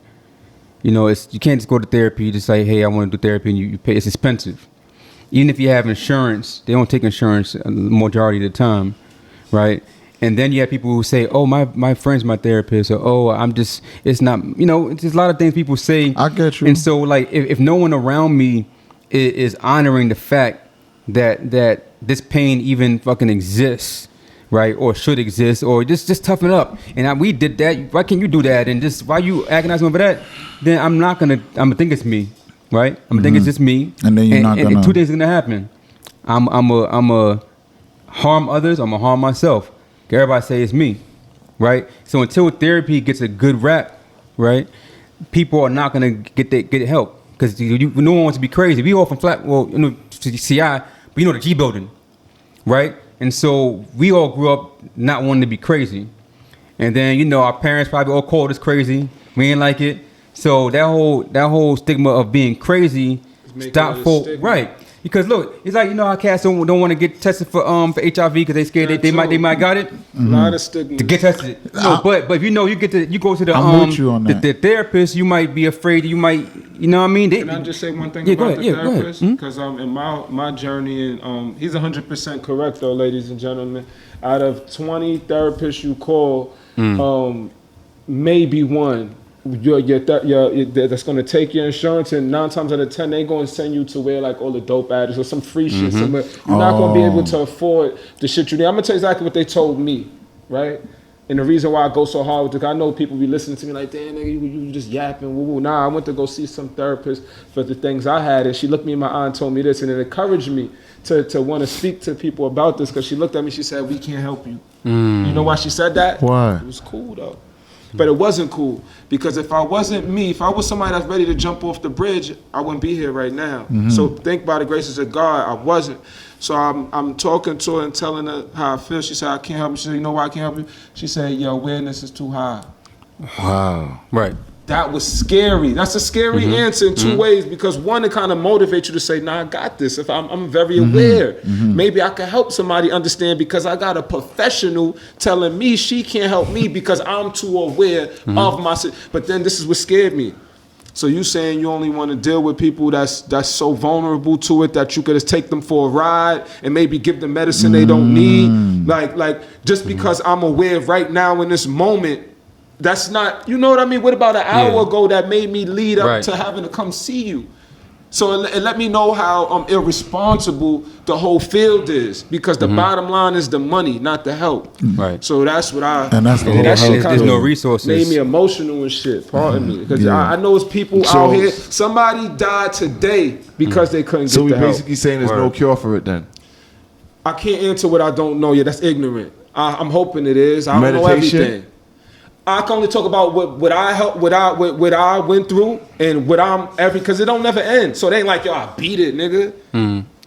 You know, you can't just go to therapy. You just say, hey, I want to do therapy, and you pay. It's expensive. Even if you have insurance, they don't take insurance the majority of the time, right? And then you have people who say, oh, my friend's my therapist, or oh, it's not, you know, it's just a lot of things people say. I get you. And so, like, if no one around me is honoring the fact that this pain even fucking exists, right, or should exist, or just toughen up. And we did that. Why can't you do that? And just why you agonizing over that? Then I'm gonna think it's me. Right, I'm gonna think it's just me, and then you're not gonna. And 2 things are gonna happen. I'm a harm others. I'm gonna harm myself. Everybody say it's me, right? So until therapy gets a good rap, right, people are not gonna get help, because no one wants to be crazy. We all from CI, but you know the G building, right? And so we all grew up not wanting to be crazy, and then our parents probably all called us crazy. We ain't like it. So that whole stigma of being crazy stop for right, because look, it's like how cats don't want to get tested for HIV because they scared they might got it. A lot of stigma to get tested. No, but if you go to the therapist, you might be afraid. You might what I mean. Can I just say one thing about the therapist? Because in my journey, and he's 100% correct though, ladies and gentlemen. Out of 20 therapists you call, maybe one. That's gonna take your insurance, and 9 times out of 10 they gonna send you to where like all the dope addicts or some free shit somewhere. You're not gonna be able to afford the shit you need. I'm gonna tell you exactly what they told me, right? And the reason why I go so hard with it, I know people be listening to me like, damn nigga, you just yapping, woo woo. Nah, I went to go see some therapist for the things I had, and she looked me in my eye and told me this, and it encouraged me to want to speak to people about this, because she looked at me, she said, we can't help you. You know why she said that? Why? It was cool though. But it wasn't cool, because if I wasn't me, if I was somebody that's ready to jump off the bridge, I wouldn't be here right now. So think by the graces of God, I wasn't. So I'm talking to her and telling her how I feel. She said, I can't help you. She said, you know why I can't help you? She said, your awareness is too high. Wow. Right. That was scary. That's a scary answer in two ways, because one, it kind of motivates you to say, nah, I got this. If I'm very aware, maybe I can help somebody understand, because I got a professional telling me she can't help me because I'm too aware of my situation. But then this is what scared me. So you saying you only want to deal with people that's so vulnerable to it that you could just take them for a ride and maybe give them medicine they don't need? Like just because I'm aware right now in this moment, that's not, you know what I mean? What about an hour ago that made me lead up to having to come see you? So it let me know how irresponsible the whole field is, because the bottom line is the money, not the help. Right. So that's what and that's the whole that shit there's no resources. Made me emotional and shit. Pardon me, because I know it's people out here. Somebody died today because they couldn't get the help. So we basically saying there's no cure for it then? I can't answer what I don't know yet. That's ignorant. I'm hoping it is. I don't know everything. I can only talk about what I went through and because it don't never end. So it ain't like, yo, I beat it, nigga.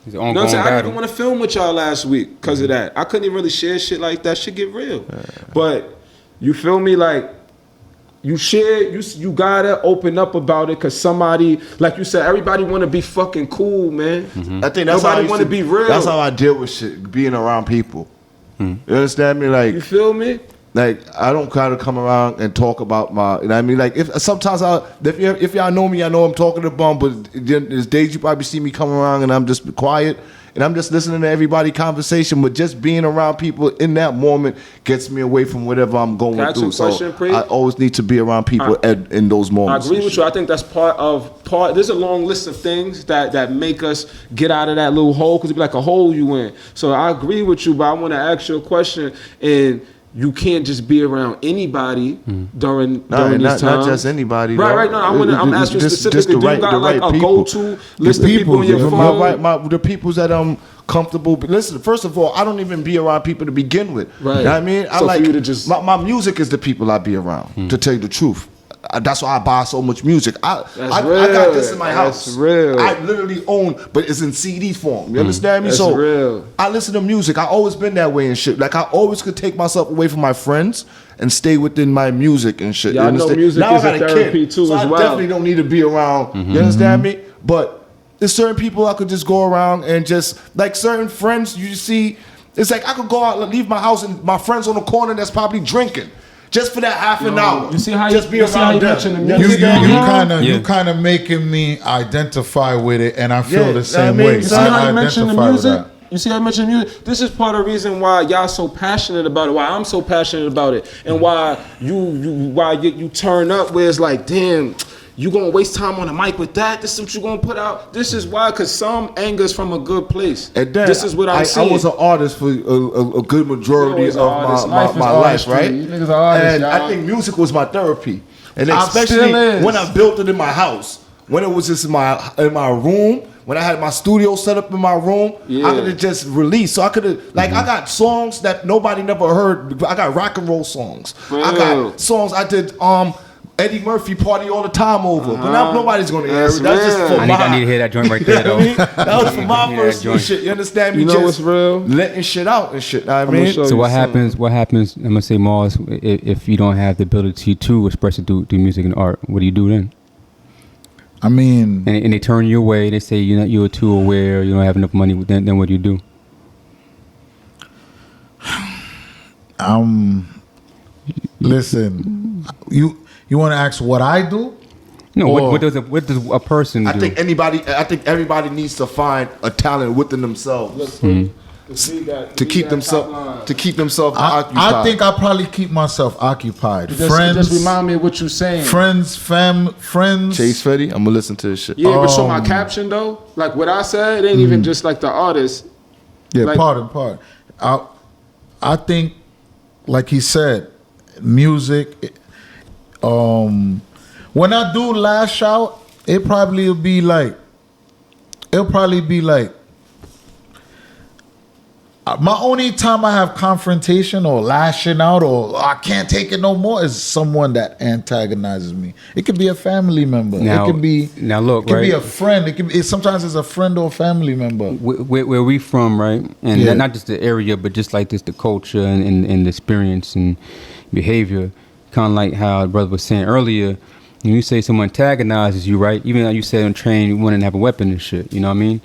It's You know what I'm saying? I didn't even want to film with y'all last week because of that. I couldn't even really share shit like that. Shit get real. But you feel me? Like, you gotta open up about it, because somebody, like you said, everybody want to be fucking cool, man. I think that's nobody want to be real. That's how I deal with shit, being around people. You understand me? Like, you feel me? Like, I don't kind of come around and talk about my, you know what I mean? Like, if y'all know me, I know I'm talking to bum, but there's days you probably see me come around and I'm just quiet and I'm just listening to everybody's conversation, but just being around people in that moment gets me away from whatever I'm going through. So I always need to be around people in those moments. I agree with you. I think that's part. There's a long list of things that make us get out of that little hole, because it'd be like a hole you in. So I agree with you, but I want to ask you a question. And you can't just be around anybody during this time. Not just anybody. Right. No, I'm asking specifically. Do you got like a people. go-to list of people in your phone? The peoples that I'm comfortable. Listen, first of all, I don't even be around people to begin with. Right. You know what I mean? I like for you to just my music is the people I be around. To tell you the truth. That's why I buy so much music. I got this in my house. That's real. I literally own, but it's in CD form. You understand me? That's so real. I listen to music. I always been that way and shit. Like I always could take myself away from my friends and stay within my music and shit. Y'all know music now is I got a therapy too, so as I well. definitely don't need to be around. You understand me? But there's certain people I could just go around and just like certain friends you see. It's like I could go out and leave my house and my friends on the corner that's probably drinking. Just for that half an hour. You see how just be around them. You kind of making me identify with it, and I feel the same way. You see how you mentioned the music? You see how I mentioned music? This is part of the reason why y'all so passionate about it, why I'm so passionate about it, and why you turn up where it's like, damn, you gonna waste time on the mic with that? This is what you gonna put out? This is why, because some anger's from a good place. And then, this is what I'm saying. I was an artist for a good majority of my life, right? You niggas are artists, and y'all. I think music was my therapy. And especially when I built it in my house, when it was just in my room, when I had my studio set up in my room, I could have just released. So I could have, I got songs that nobody never heard. I got rock and roll songs. I got songs I did, Eddie Murphy Party All the Time Over. But now nobody's going to hear it. That's just for I need to hear that joint right there, though. That was for my personal shit. You understand me? You know just what's real? Letting shit out and shit. I mean, so what happens? I'm gonna say, Marz, if you don't have the ability to express it through music and art, what do you do then? I mean, and they turn you away. They say you're too aware. You don't have enough money. Then what do you do? Listen, you want to ask what I do? No, what does a person do? I think everybody needs to find a talent within themselves to keep themselves occupied. I think I probably keep myself occupied. Just remind me of what you're saying. Friends. Chase Fetty, I'm gonna listen to this shit. Yeah, but so my caption though, like what I said, it ain't even just like the artist. Yeah, like, part. I think, like he said, music. When I do lash out, it'll probably be like my only time I have confrontation or lashing out or I can't take it no more is someone that antagonizes me. It could be a family member. It could be a friend. It could be sometimes it's a friend or a family member. Where we from, right? And not just the area, but just like the culture and the experience and behavior. Kind of like how the brother was saying earlier. When you say someone antagonizes you, right? Even though you said on train you wouldn't have a weapon and shit, you know what I mean?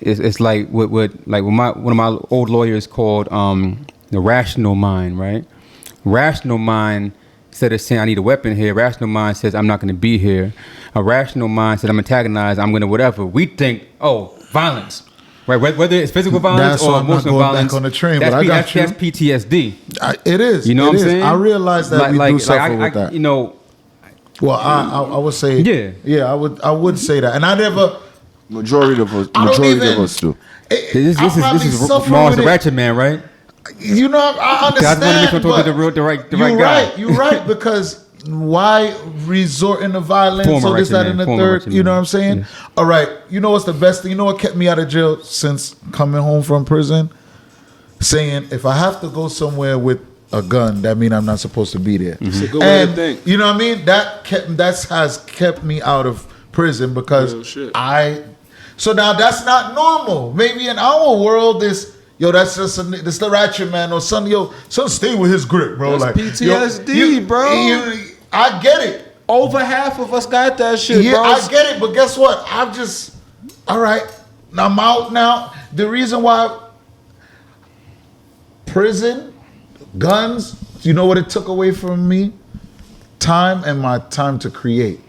It's like what one of my old lawyers called the rational mind, right? Rational mind, instead of saying I need a weapon here, rational mind says I'm not going to be here. A rational mind says I'm antagonized, I'm going to whatever. We think, violence, right? Whether it's physical violence or emotional violence. Back on the train, that's, but I got that's PTSD. It is. You know what I'm saying? I realize that we do suffer with that. You know. Well, I would say I would say that, and I never. Majority of us do. This is Marz the Ratchet Man, right? You know, I understand. I want to make sure the right guy. You're right, because why resort into violence or this, that, and the third? You know what I'm saying? Yeah. All right. You know what's the best thing? You know what kept me out of jail since coming home from prison? Saying if I have to go somewhere with a gun, that means I'm not supposed to be there. It's a good way to think. You know what I mean? That has kept me out of prison because So now that's not normal. Maybe in our world, that's just the ratchet man or son stay with his grip, bro. That's like PTSD, bro. I get it. Over half of us got that shit, bro. Yeah, I get it, but guess what? All right, I'm out now. The reason why prison, guns, you know what it took away from me? Time and my time to create,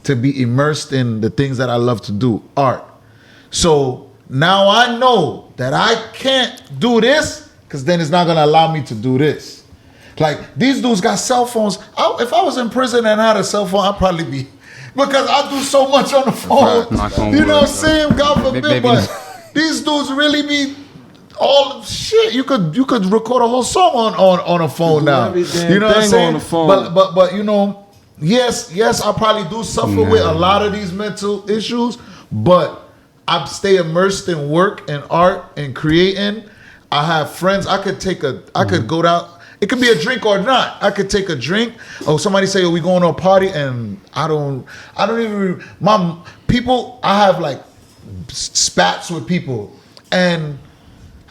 to be immersed in the things that I love to do, art. So now I know that I can't do this because then it's not going to allow me to do this. Like these dudes got cell phones. If I was in prison and had a cell phone, I'd probably be, because I do so much on the phone. You know what I'm saying? God forbid, but these dudes really be all shit. You could record a whole song on a phone now. You know what I'm saying? On the phone. But you know, yes, I probably do suffer with a lot of these mental issues, but I stay immersed in work and art and creating. I have friends. I could go down. It could be a drink or not. I could take a drink. Oh, somebody say, "Oh, we going to a party," and I don't even. I have like spats with people, and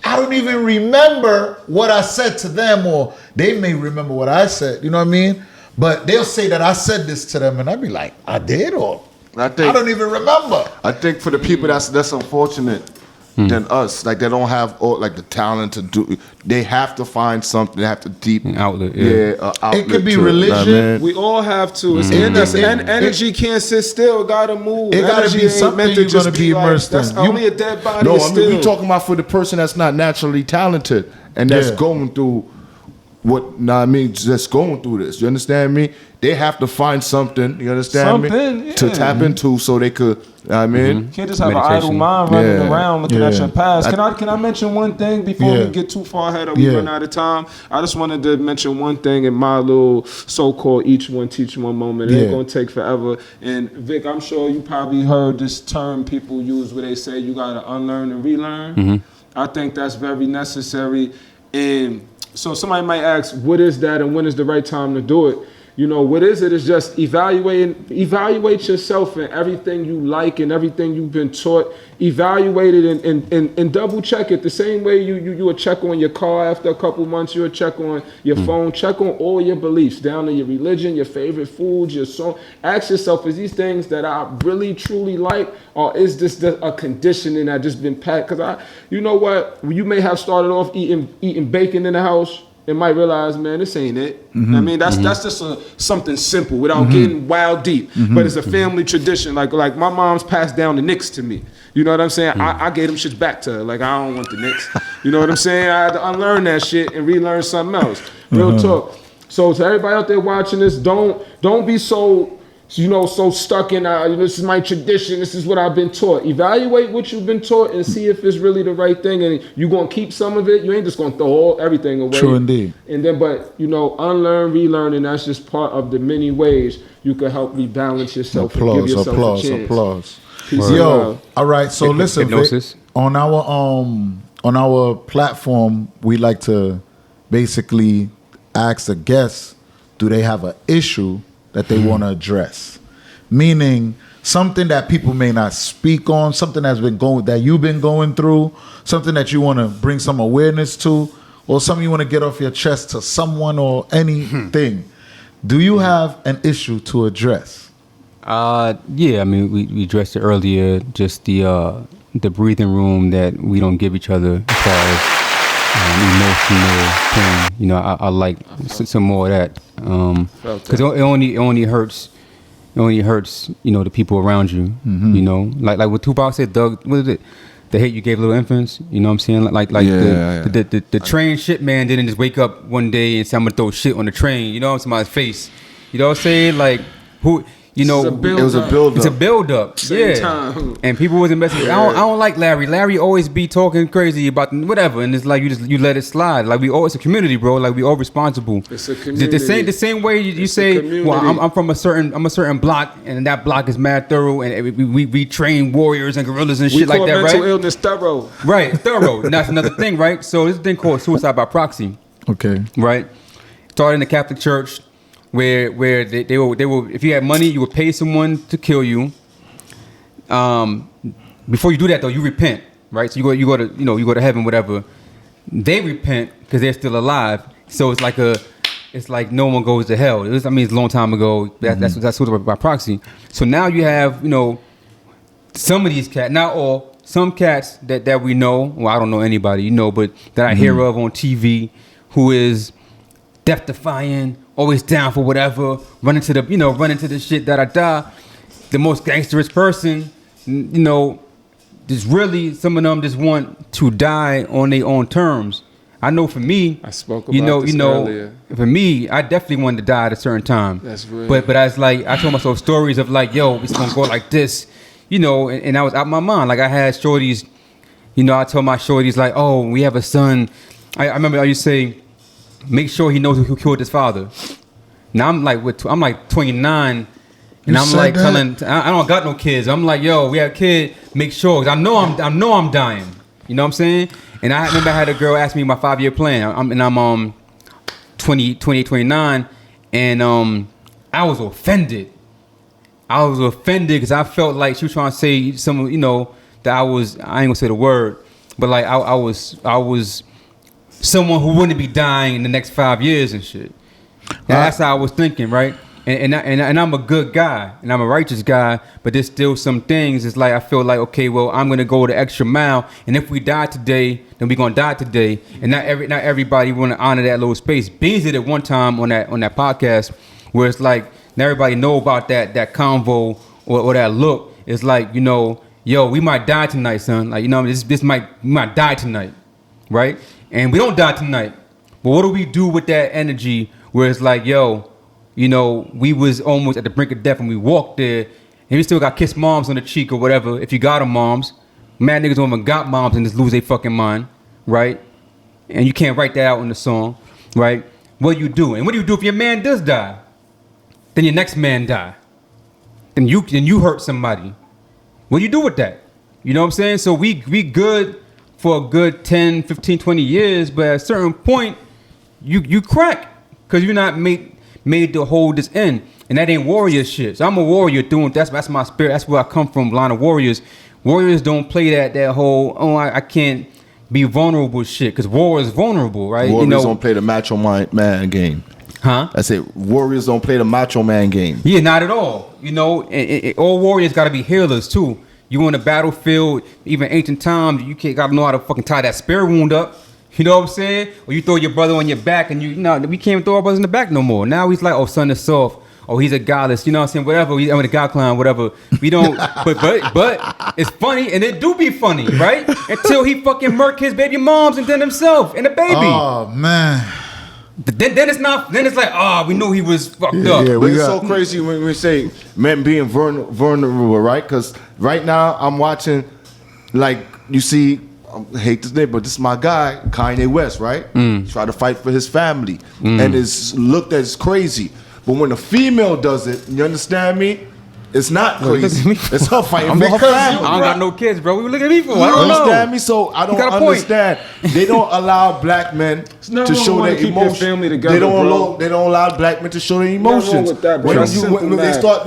I don't even remember what I said to them, or they may remember what I said. You know what I mean? But they'll say that I said this to them, and I'd be like, "I did," or I don't even remember. I think for the people that's unfortunate than us, like they don't have like the talent to do. They have to find something. They have to deep an outlet. Outlet. It could be to religion. We all have to. It's in us. Energy can't sit still. Gotta move. It gotta be something you're gonna be immersed in. That's only a dead body. No, we talking about for the person that's not naturally talented and that's going through just going through this. You understand me? They have to find something. You understand me? To tap into so they could. You can't just have an idle mind running around looking at your past. Can I mention one thing before we get too far ahead or we run out of time? I just wanted to mention one thing in my little so-called each one teach one moment. It ain't gonna take forever. And Vic, I'm sure you probably heard this term people use where they say you gotta unlearn and relearn. I think that's very necessary. And so somebody might ask, what is that and when is the right time to do it? You know, what is it? Is just evaluate yourself and everything you like and everything you've been taught. Evaluate it and double check it. The same way you would check on your car after a couple months, you would check on your phone. Check on all your beliefs, down to your religion, your favorite foods, your song. Ask yourself, is these things that I really, truly like, or is this a conditioning that just been packed? Because you know what? You may have started off eating bacon in the house, and might realize, man, this ain't it. I mean, that's just something simple without getting wild deep. But it's a family tradition. Like my mom's passed down the Knicks to me. You know what I'm saying? I gave them shits back to her. Like, I don't want the Knicks. You know what I'm saying? I had to unlearn that shit and relearn something else. Real talk. So to everybody out there watching this, don't be so stuck in, this is my tradition, this is what I've been taught. Evaluate what you've been taught and see if it's really the right thing, and you're going to keep some of it. You ain't just going to throw everything away. True indeed. And then, unlearn, relearn, and that's just part of the many ways you can help rebalance yourself and give yourself a chance. Applause. Yo, all right, so listen, Vic, on our platform, we like to basically ask the guests, do they have an issue that they want to address, meaning something that people may not speak on, something that you've been going through, something that you want to bring some awareness to, or something you want to get off your chest to someone or anything. Do you have an issue to address? Yeah, I mean, we addressed it earlier, just the breathing room that we don't give each other as far as emotional pain. You know, I like some more of that. Because it only hurts. It only hurts, the people around you. You know, like what Tupac said, Doug. What is it? The hate you gave little infants. You know what I'm saying? The train shit man didn't just wake up one day and say, I'm gonna throw shit on the train. You know, on somebody's face. You know what I'm saying? Like who? It was a build-up. It's a build-up. Time. And people wasn't messing with I don't like Larry. Larry always be talking crazy about whatever, and it's like you let it slide. Like it's a community, bro. Like we all responsible. It's a community. The same way you say, well, I'm from a certain block, and that block is mad thorough, and we train warriors and gorillas and shit like that, right? Mental illness thorough. Right, thorough. And that's another thing, right? So this thing called suicide by proxy. Okay. Right. Started in the Catholic Church. Where they will if you had money you would pay someone to kill you. Before you do that though, you repent, right? So you go to heaven, whatever. They repent because they're still alive. So it's like no one goes to hell. It's a long time ago. That's sort of by proxy. So now you have some of these cats, not all, some cats that we know. Well, I don't know anybody, but that I hear of on TV who is death defying, always down for whatever, running to the shit that I die. The most gangsterous person, just really some of them just want to die on their own terms. I know for me, I spoke about this earlier. For me, I definitely wanted to die at a certain time. That's real. But I was like, I told myself stories of like, yo, it's gonna go like this, and I was out my mind. Like I had shorties, you know, I told my shorties like, oh, we have a son. I remember I used to say, make sure he knows who killed his father. Now I'm like 29, and I'm like telling, I don't got no kids. I'm like, yo, we have a kid. Make sure, 'cause I know I'm dying. You know what I'm saying? And I remember I had a girl ask me my 5-year plan. I'm 28, 29, and I was offended. I was offended because I felt like she was trying to say some, you know, that I ain't gonna say the word, but like I was someone who wouldn't be dying in the next 5 years and shit. That's how I was thinking, right? And I'm a good guy and I'm a righteous guy, but there's still some things. It's like I feel like, okay, well, I'm gonna go the extra mile, and if we die today, then we're gonna die today. And not everybody want to honor that little space. Beans did it one time on that podcast where it's like not everybody know about that convo or that look. It's like, you know, yo, we might die tonight, son. Like, you know, we might die tonight, right? And we don't die tonight, but what do we do with that energy where it's like, yo, you know, we was almost at the brink of death and we walked there, and we still got kiss moms on the cheek or whatever. If you got them moms, mad niggas don't even got moms and just lose their fucking mind, right? And you can't write that out in the song, right? What do you do? And what do you do if your man does die? Then your next man die. Then you hurt somebody. What do you do with that? You know what I'm saying? So we good for a good 10, 15, 20 years, but at a certain point, you crack because you're not made to hold this in. And that ain't warrior shit. So I'm a warrior doing that's my spirit. That's where I come from, line of warriors. Warriors don't play that whole, I can't be vulnerable shit, because war is vulnerable, right? Warriors don't play the macho man game. Huh? I said warriors don't play the macho man game. Yeah, not at all. You know, all warriors got to be healers too. You on the battlefield, even ancient times, you gotta know how to fucking tie that spear wound up. You know what I'm saying? Or you throw your brother on your back, and we can't throw our brothers in the back no more. Now he's like, oh, son is soft. Oh, he's a goddess. You know what I'm saying? Whatever. I'm a god clown. Whatever. We don't. But it's funny, and it do be funny, right? Until he fucking murked his baby moms and then himself and the baby. Oh man. Then it's not. Then it's like, we knew he was fucked up. Yeah, it's so crazy when we say men being vulnerable, right? Because right now I'm watching, like, you see, I hate this name, but this is my guy, Kanye West, right? Try to fight for his family, and it's looked at as crazy. But when a female does it, you understand me? It's not crazy. It's her fighting for her family. I don't got no kids, bro. What you looking at me for? I don't know. Understand me? So I don't understand. They don't allow black men to show their emotions. They don't allow black men to show their emotions.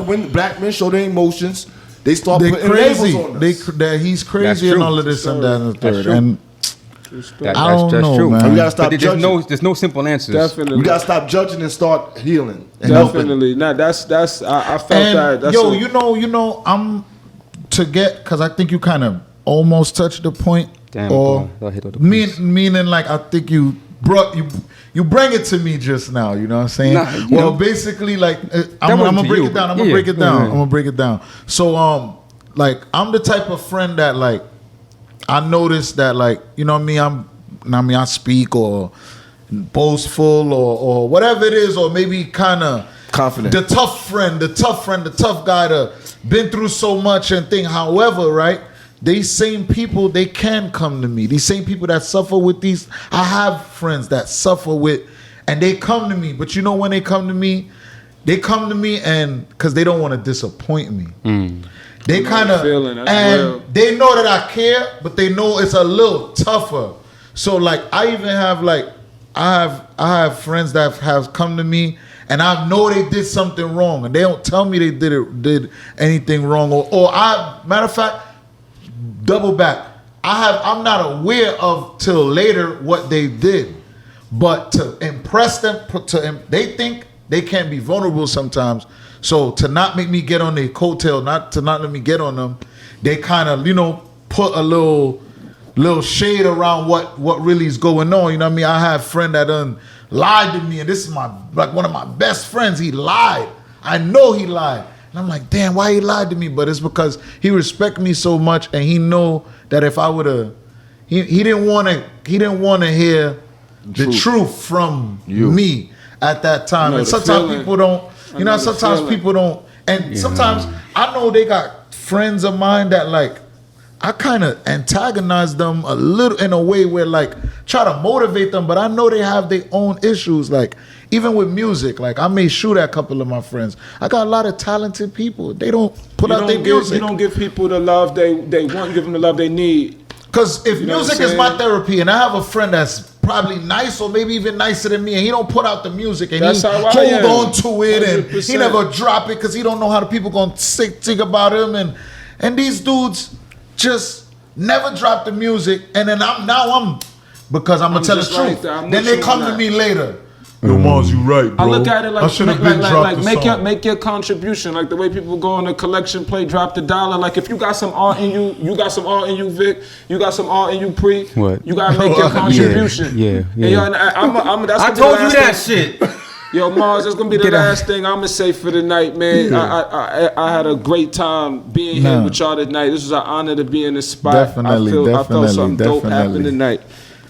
When black men show their emotions, they start putting labels on us. He's crazy and all of this and that and the third. And that's true, man. We gotta stop judging. There's no simple answers. Definitely, we gotta stop judging and start healing. Definitely, nah. That's. I felt that. That's you know, I'm to get, because I think you kind of almost touched the point. Damn, or meaning like I think you bring it to me just now. You know what I'm saying? Basically, like I'm gonna break it down. I'm gonna break it down. So like I'm the type of friend that, like, I noticed that, like, you know what I mean, I speak or boastful or whatever it is, or maybe kind of confident. The tough friend, the tough guy that been through so much and thing. However, right, these same people, they can come to me. These same people that suffer with these, I have friends that suffer with, and they come to me. But you know when they come to me and because they don't want to disappoint me. They kind of, and they know that I care, but they know it's a little tougher. So like, I even have like, I have friends that have come to me, and I know they did something wrong, and they don't tell me they did anything wrong, or matter of fact, double back. I'm not aware of till later what they did, but to impress them, they think they can't be vulnerable sometimes. So to not make me get on their coattail, not let me get on them, they kind of, put a little shade around what really is going on. You know what I mean? I have a friend that lied to me, and this is one of my best friends. He lied. I know he lied. And I'm like, damn, why he lied to me? But it's because he respects me so much, and he know that if I would have, he didn't want to hear the truth from me at that time. And sometimes people don't. Sometimes people don't, and sometimes I know they got friends of mine that, like, I kind of antagonize them a little in a way where like try to motivate them, but I know they have their own issues. Like even with music, like I may shoot at a couple of my friends. I got a lot of talented people. They don't put out their music. You don't give people the love they want. Give them the love they need. Because if music is my therapy, and I have a friend that's probably nice or maybe even nicer than me, and he don't put out the music, and he hold on to it, 100%. And he never drop it because he don't know how the people gonna think about him, and these dudes just never drop the music, and then I'm because I'm gonna tell the truth. Then they come to me later. Yo, Marz, you right, bro. I look at it like, I should have been dropped the song. Make your contribution. Like the way people go on the collection plate, drop the dollar. Like if you got some art in you, you got some art in you, Vic. You got some art in you, Pre. What? You gotta make your contribution. Yeah. And I told you that shit. Yo, Marz, that's gonna be the last thing I'm gonna say for the night, man. Yeah. I had a great time being here with y'all tonight. This was an honor to be in this spot. Definitely, I felt something dope happen tonight.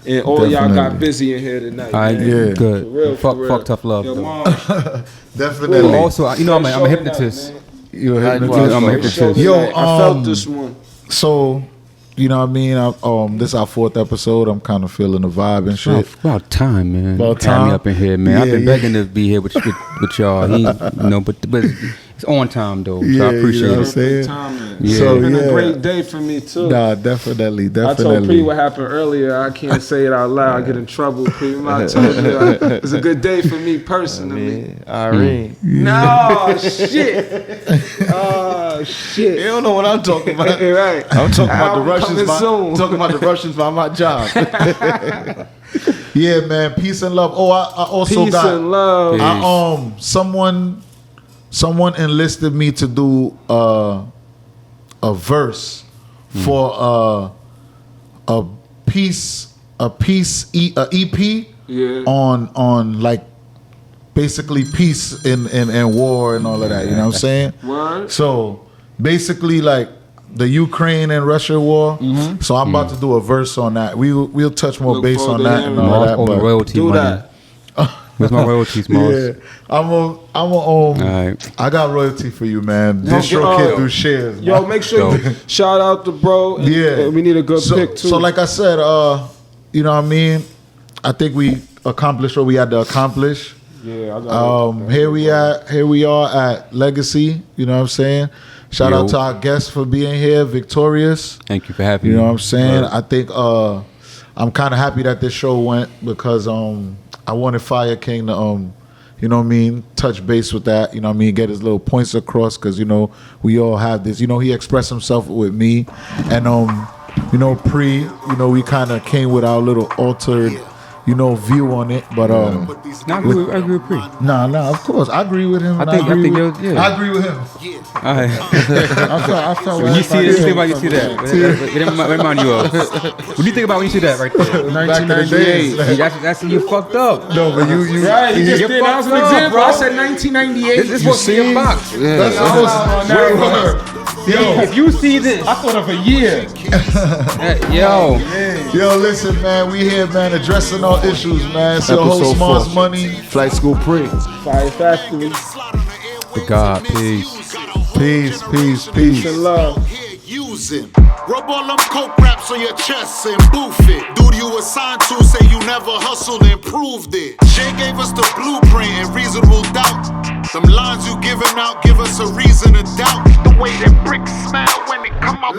And all y'all got busy in here tonight. Yeah, good. For real. Fuck tough love. Yo, Definitely. Well, also, you know, I'm a hypnotist. You're a hypnotist. I'm a hypnotist. Yo, I felt this one. So, you know what I mean? This is our 4th episode. I'm kind of feeling the vibe and shit. About time, man. About time. Have me up in here, man. Yeah, I've been begging to be here with y'all. But it's on time though. So I appreciate you know it. what I'm saying? Yeah. So, It's been a great day for me too. Nah, definitely. I told Pre what happened earlier. I can't say it out loud. I get in trouble. Pre, I told you it's a good day for me personally. Irene. No shit. Oh shit. You don't know what I'm talking about. Right. I'm talking about the Russians. Talking about the Russians by my job. Yeah, man. Peace and love. Oh, I also Peace got and love. Someone enlisted me to do a verse for a EP on like basically peace in war and all of that. You know what I'm saying? Word. So basically like the Ukraine and Russia war. So I'm about to do a verse on that. We'll touch more base on that and all that. But royalty do money. that. Where's my royalties, Marz? Yeah, I got royalty for you, man. Distro Kid do shares. Man. Yo, make sure you shout out to bro. And we need a good pick too. So like I said, you know what I mean? I think we accomplished what we had to accomplish. Yeah, I got here we are at Legacy, you know what I'm saying? Shout out to our guests for being here, Victorious. Thank you for having me. You know what I'm saying? I think I'm kind of happy that this show went because I wanted Fire King to you know what I mean, touch base with that, you know what I mean, get his little points across because, you know, we all have this. You know, he expressed himself with me and, you know, Pre, you know, we kind of came with our little altered, you know, view on it. But, I agree with Pre. Nah, of course. I agree with him. I agree with him. All right. I felt when you see this, think about you see that. What remind you of? What do you think about when you see that right there? 1998. That's you fucked up. No, but you right. You just did. That was an example. Bro. I said 1998. This is supposed to be a box. That's If you see this, I thought of a year. Yo, listen, man. We here, man, addressing all issues, man. It's your host, Marz Money. Flight School Pre. Fire Factory. The God, peace. Peace and love. Rub all them coke raps on your chest and boof it. Dude you assigned to say you never hustled and proved it. Jay gave us the blueprint and reasonable doubt. Them lines you giving out give us a reason to doubt. The way that bricks smell when it come out.